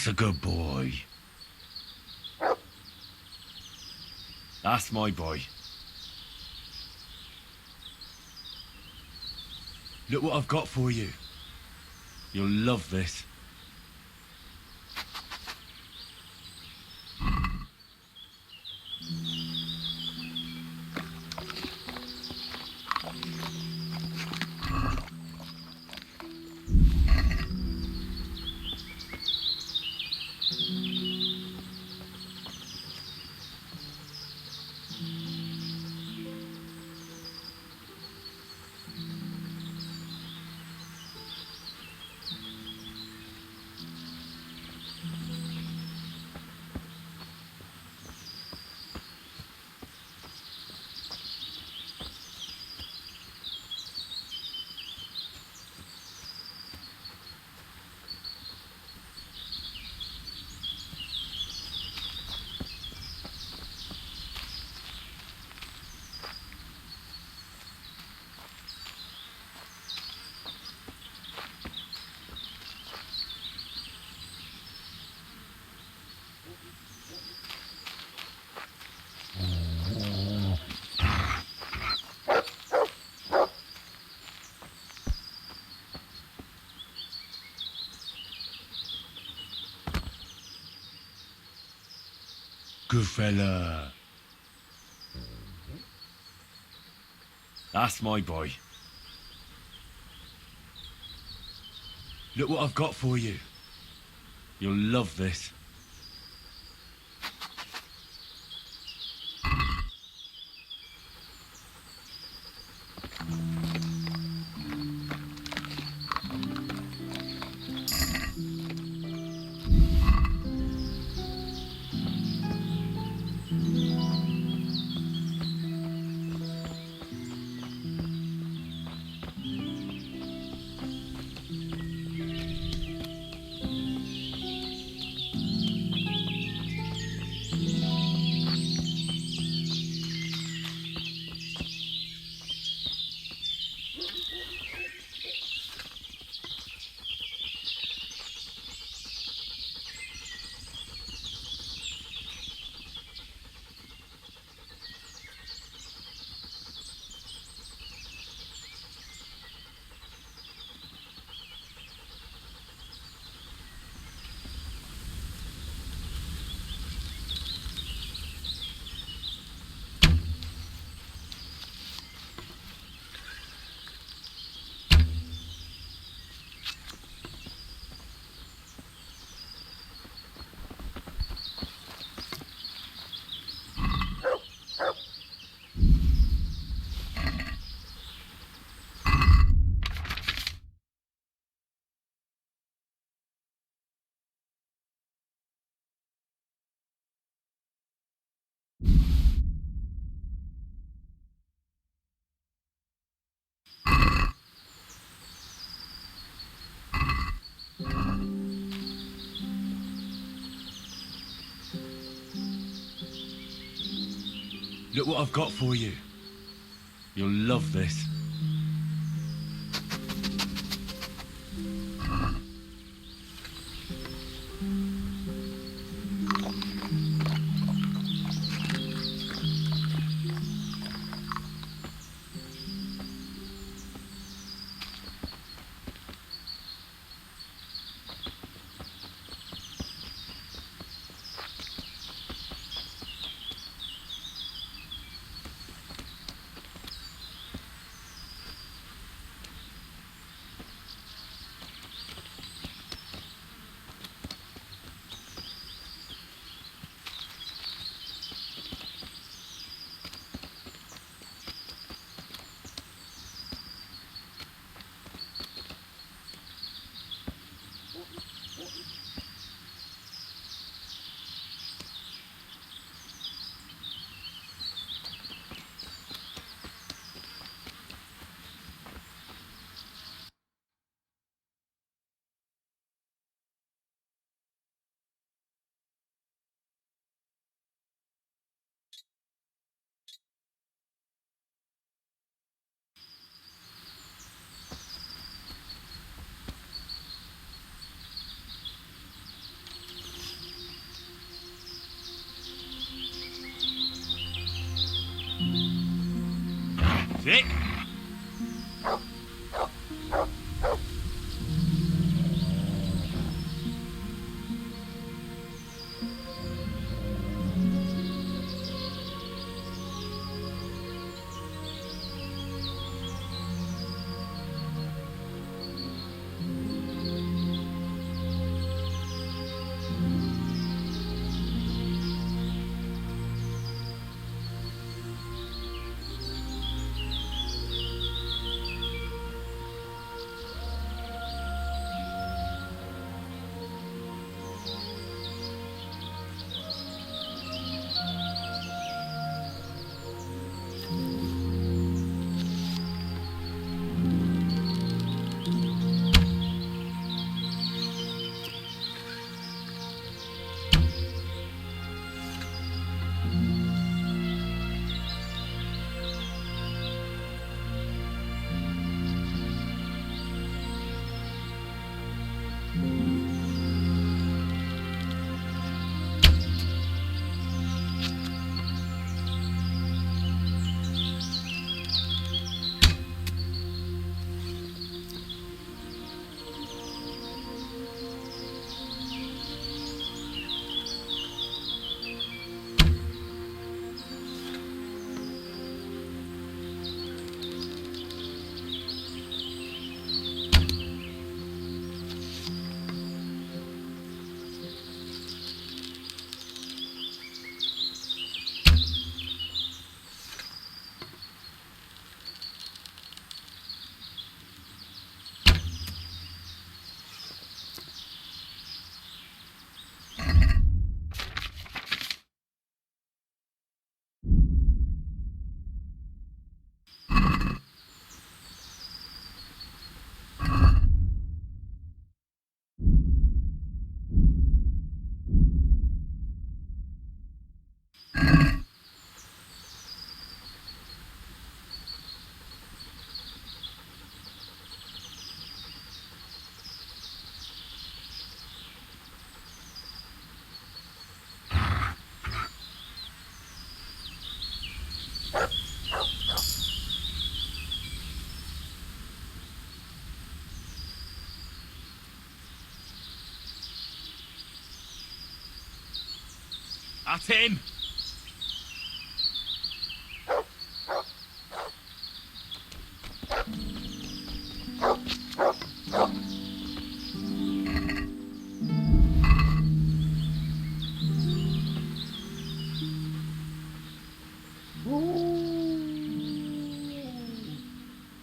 S2: That's a good boy. That's my boy. Look what I've got for you. You'll love this. Good fella. That's my boy. Look what I've got for you. You'll love this. Look what I've got for you. You'll love this. That's it. That's him!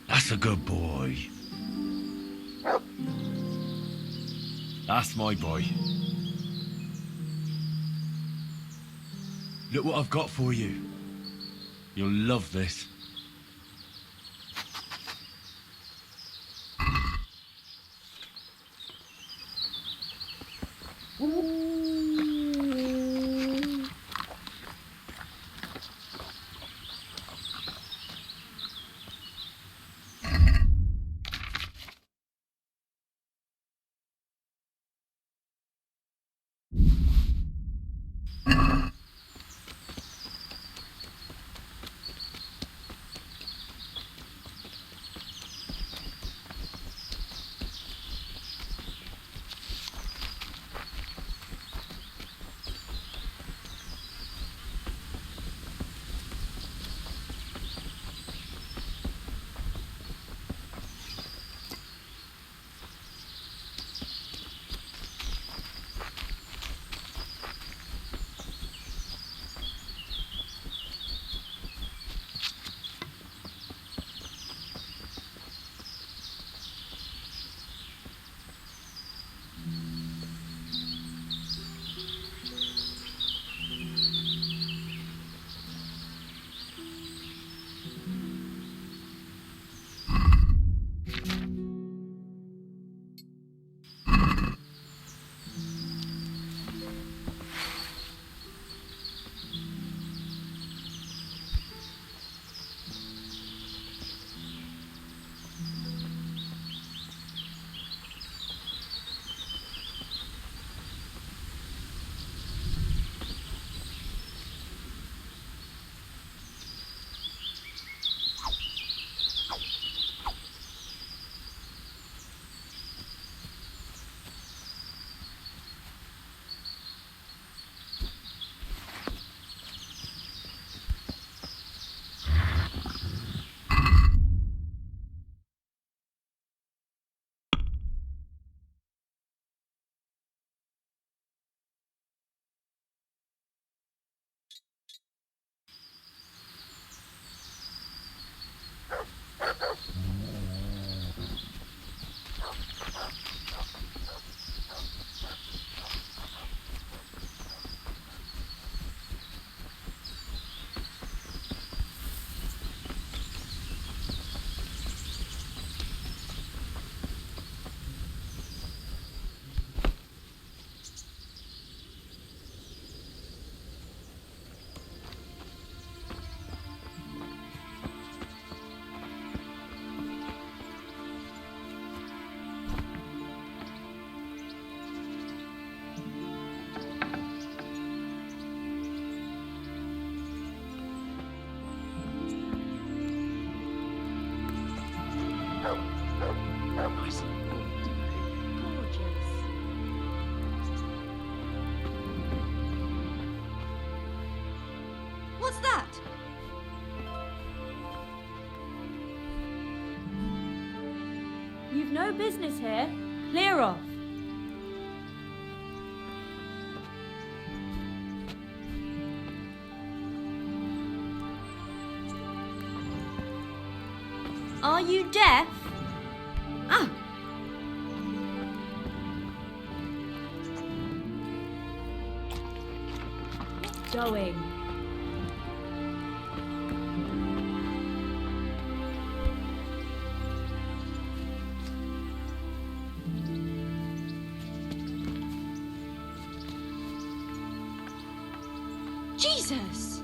S2: That's a good boy. That's my boy. Look what I've got for you. You'll love this.
S3: What's that?
S12: You've no business here. Clear off. Are you deaf? Ah! Going.
S3: Jesus!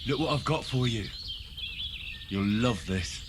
S2: Look what I've got for you. You'll love this.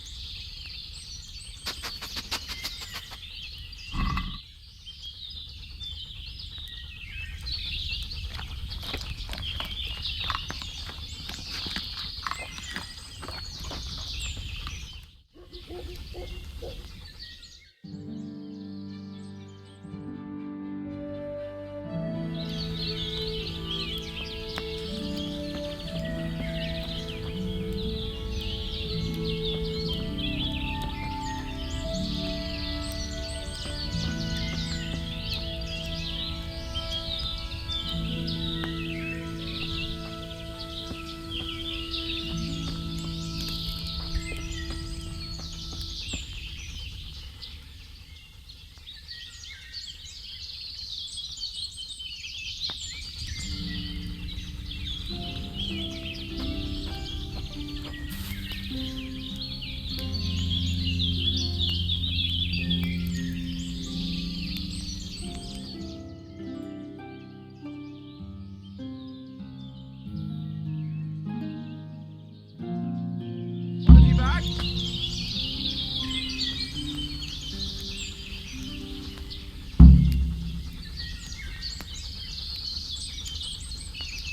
S13: Wanna be back?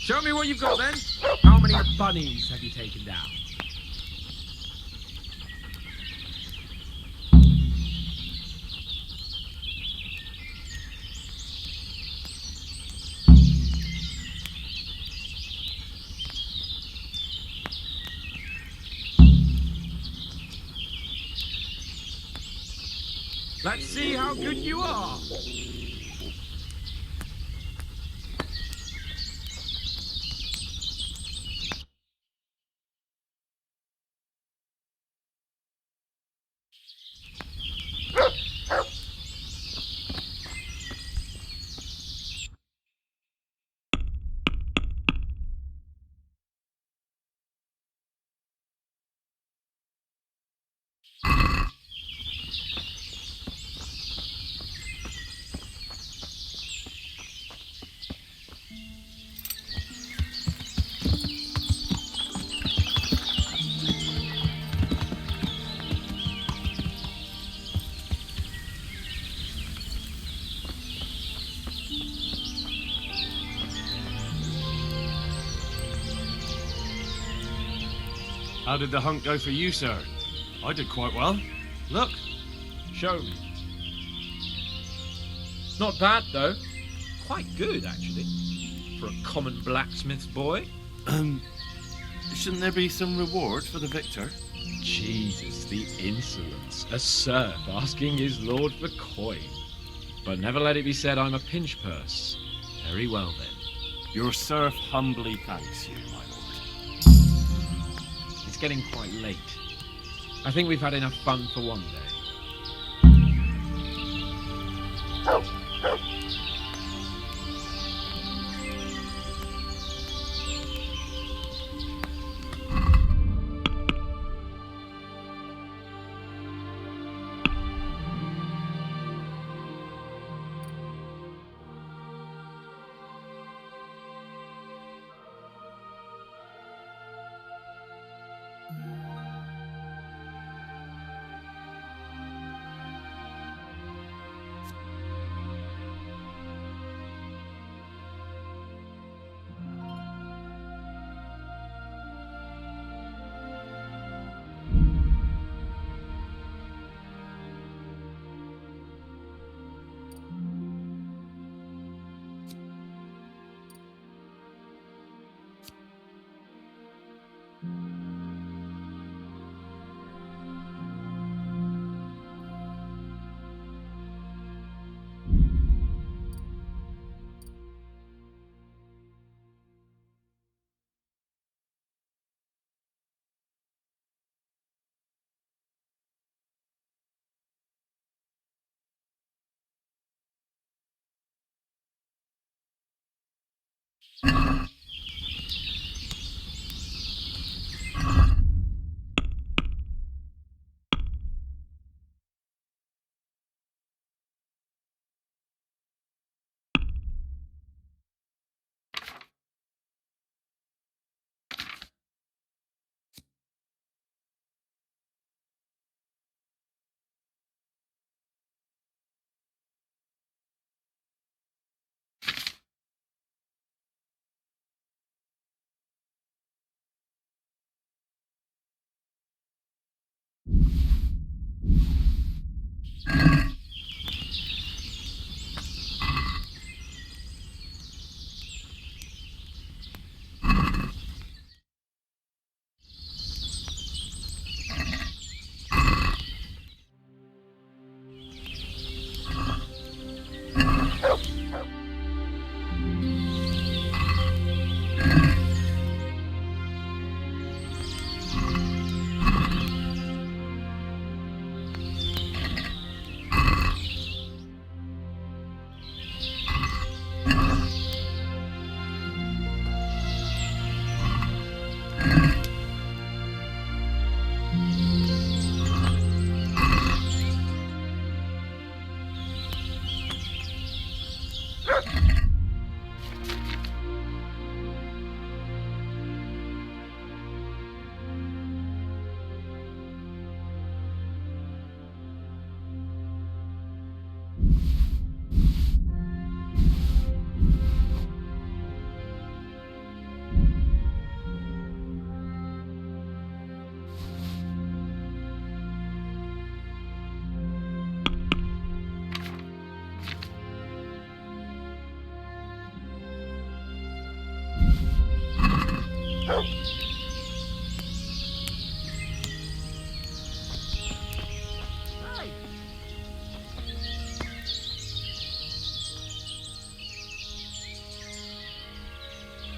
S13: Show me what you've got then. How many bunnies have you taken down? Let's see how good you are.
S2: How did the hunt go for you, sir? I did quite well. Look.
S6: Show me. Not bad, though. Quite good, actually. For a common blacksmith's boy.
S2: Shouldn't there be some reward for the victor?
S6: Jesus, the insolence. A serf asking his lord for coin. But never let it be said I'm a pinch purse. Very well, then.
S2: Your serf humbly thanks you, my lord.
S6: It's getting quite late. I think we've had enough fun for one day.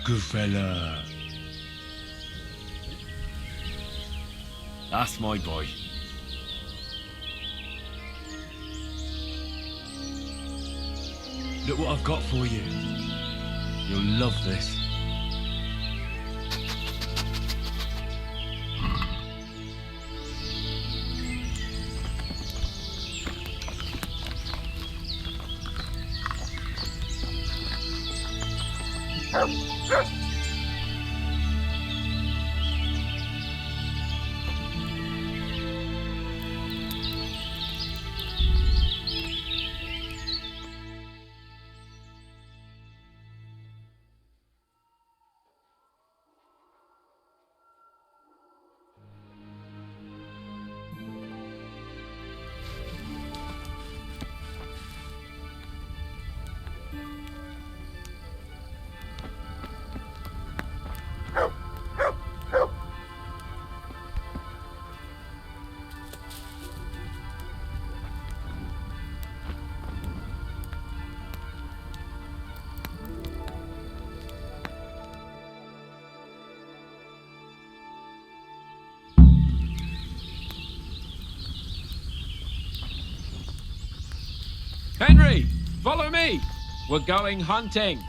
S2: Good fella. That's my boy. Look what I've got for you. You'll love this.
S6: Henry, follow me. We're going hunting.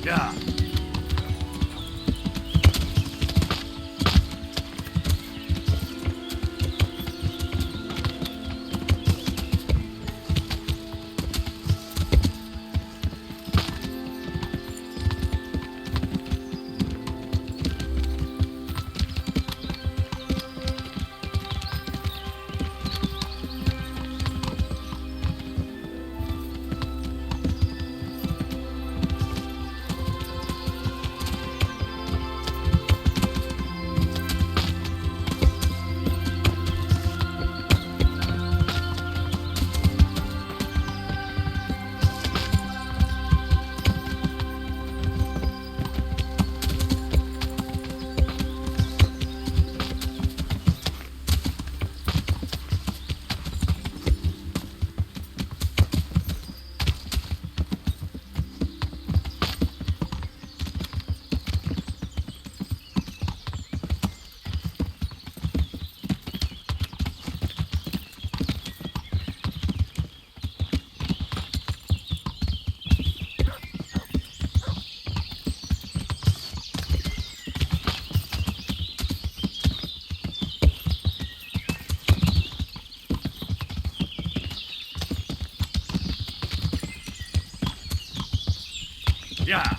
S14: Yeah.
S21: Yeah.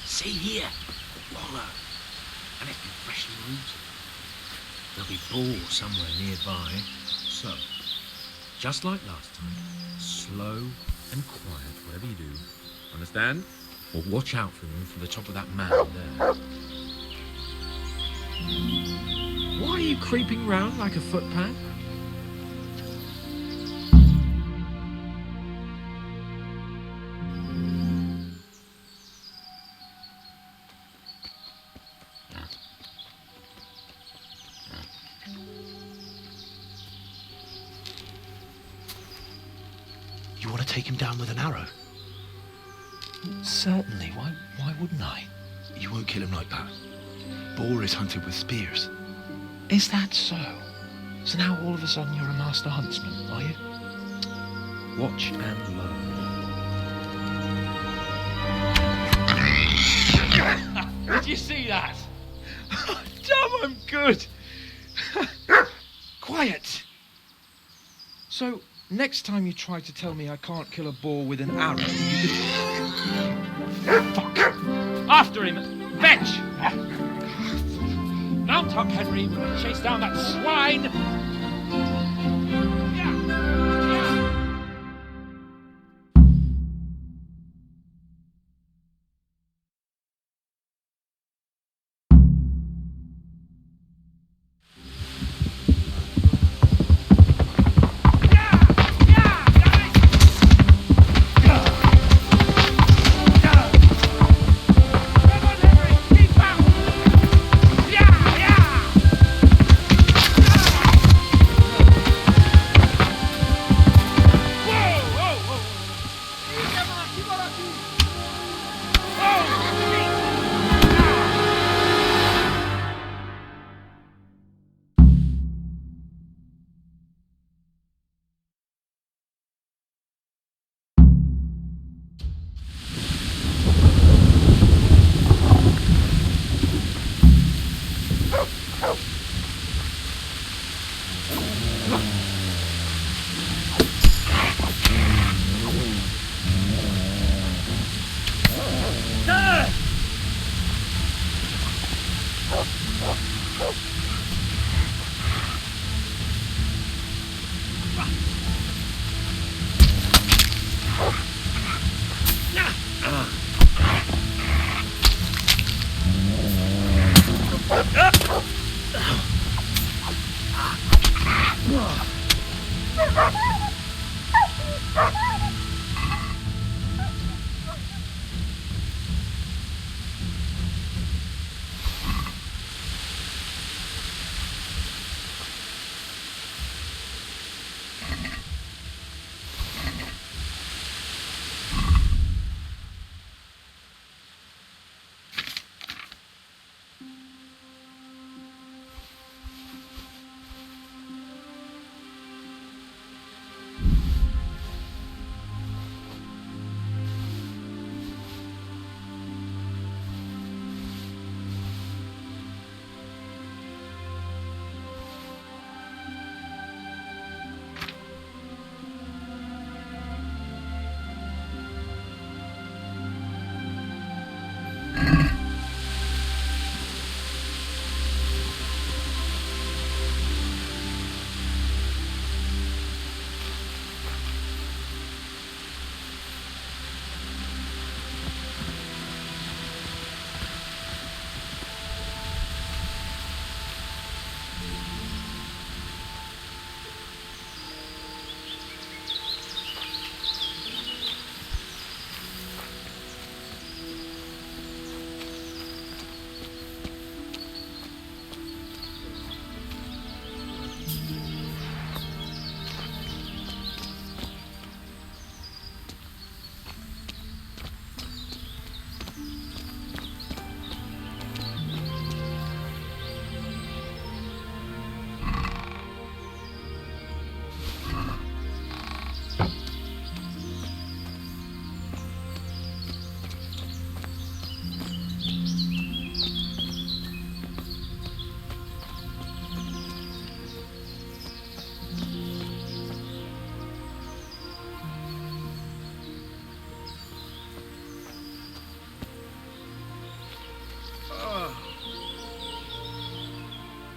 S13: See here, wallow, and it's been freshly rooted. There'll be boar somewhere nearby, so, just like last time, slow and quiet, whatever you do, understand? Or watch out for them from the top of that mound there. Why are you creeping round like a footpad?
S22: You want to take him down with an arrow? Certainly. Why wouldn't I? You won't kill him like that. Boar is hunted with spears. Is that so? So now all of a sudden you're a master huntsman, are you?
S13: Watch and learn.
S22: Did you see that? Damn, I'm good.
S13: Quiet! So, next time you try to tell me I can't kill a boar with an arrow, you could...
S22: Fuck! After him! Fetch! Mount up, Henry. We're going to chase down that swine!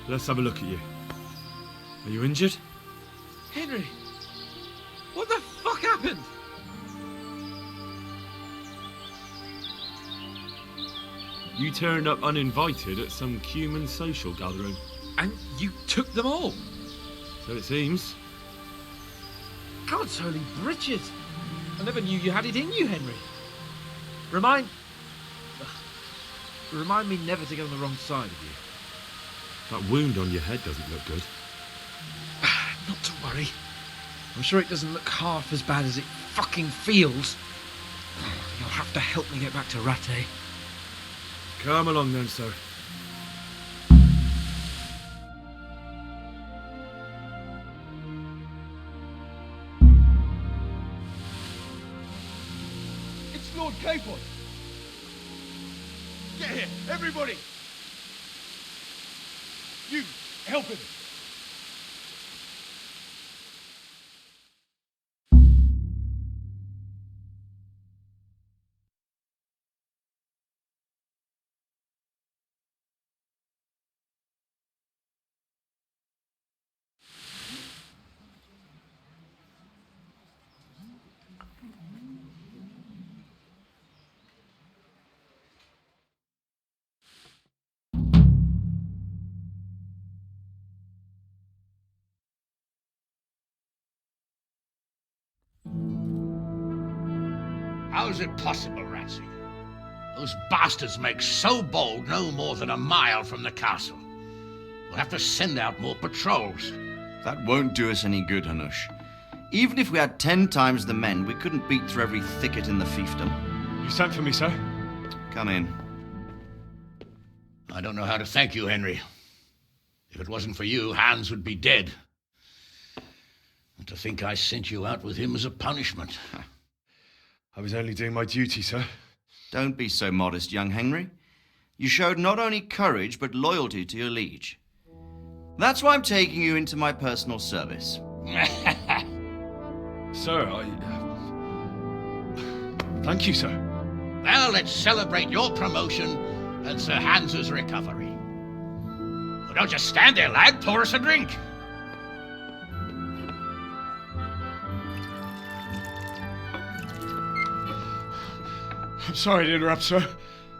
S2: Let's have a look at you. Are you injured?
S6: Henry, what the fuck happened?
S2: You turned up uninvited at some human social gathering.
S6: And you took them all?
S2: So it seems.
S6: God's holy britches! I never knew you had it in you, Henry. Remind me never to get on the wrong side of you.
S2: That wound on your head doesn't look good.
S6: Not to worry. I'm sure it doesn't look half as bad as it fucking feels. You'll have to help me get back to Rattay.
S2: Come along then, sir.
S10: It's Lord Capon. Get here, everybody. You, help him.
S22: How is it possible, Ratsey? Those bastards make so bold no more than a mile from the castle. We'll have to send out more patrols.
S9: That won't do us any good, Hanush. Even if we had 10 times the men, we couldn't beat through every thicket in the fiefdom.
S2: You sent for me, sir?
S9: Come in.
S22: I don't know how to thank you, Henry. If it wasn't for you, Hans would be dead. And to think I sent you out with him as a punishment.
S2: I was only doing my duty, sir.
S9: Don't be so modest, young Henry. You showed not only courage, but loyalty to your liege. That's why I'm taking you into my personal service.
S2: Sir, thank you, sir.
S22: Well, let's celebrate your promotion and Sir Hans's recovery. Well, don't just stand there, lad. Pour us a drink.
S15: I'm sorry to interrupt, sir,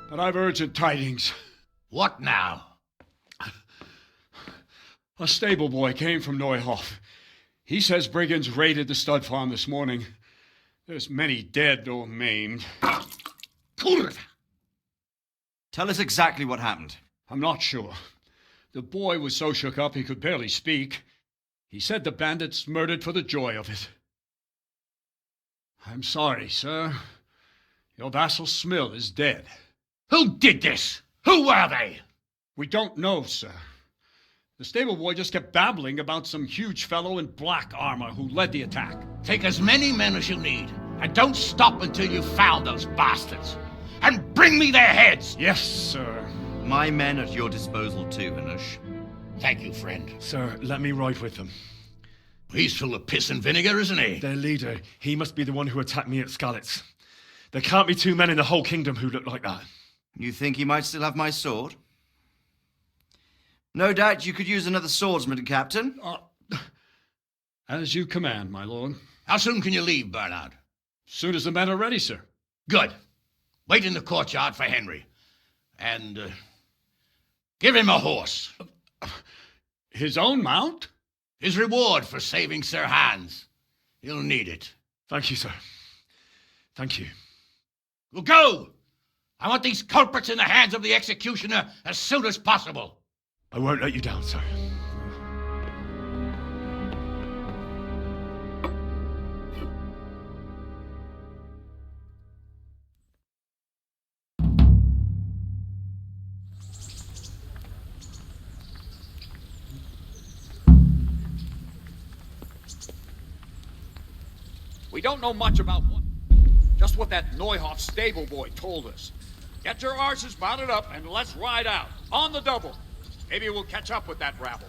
S15: but I've urgent tidings.
S22: What now?
S15: A stable boy came from Neuhof. He says brigands raided the stud farm this morning. There's many dead or maimed.
S9: Tell us exactly what happened.
S15: I'm not sure. The boy was so shook up he could barely speak. He said the bandits murdered for the joy of it. I'm sorry, sir. Your vassal Smill is dead.
S22: Who did this? Who were they?
S15: We don't know, sir. The stable boy just kept babbling about some huge fellow in black armor who led the attack.
S22: Take as many men as you need, and don't stop until you've found those bastards. And bring me their heads!
S15: Yes, sir.
S9: My men at your disposal too, Hanush.
S22: Thank you, friend.
S2: Sir, let me ride with them.
S22: He's full of piss and vinegar, isn't he?
S2: Their leader, he must be the one who attacked me at Skalitz. There can't be 2 men in the whole kingdom who look like that.
S9: You think he might still have my sword? No doubt you could use another swordsman, Captain.
S15: As you command, my lord.
S22: How soon can you leave, Bernard?
S15: Soon as the men are ready, sir.
S22: Good. Wait in the courtyard for Henry. And, give him a horse.
S15: His own mount?
S22: His reward for saving Sir Hans. He'll need it.
S2: Thank you, sir. Thank you.
S22: Well, go! I want these culprits in the hands of the executioner as soon as possible.
S2: I won't let you down, sir.
S19: We don't know much about just what that Neuhoff stable boy told us. Get your horses mounted up and let's ride out. On the double. Maybe we'll catch up with that rabble.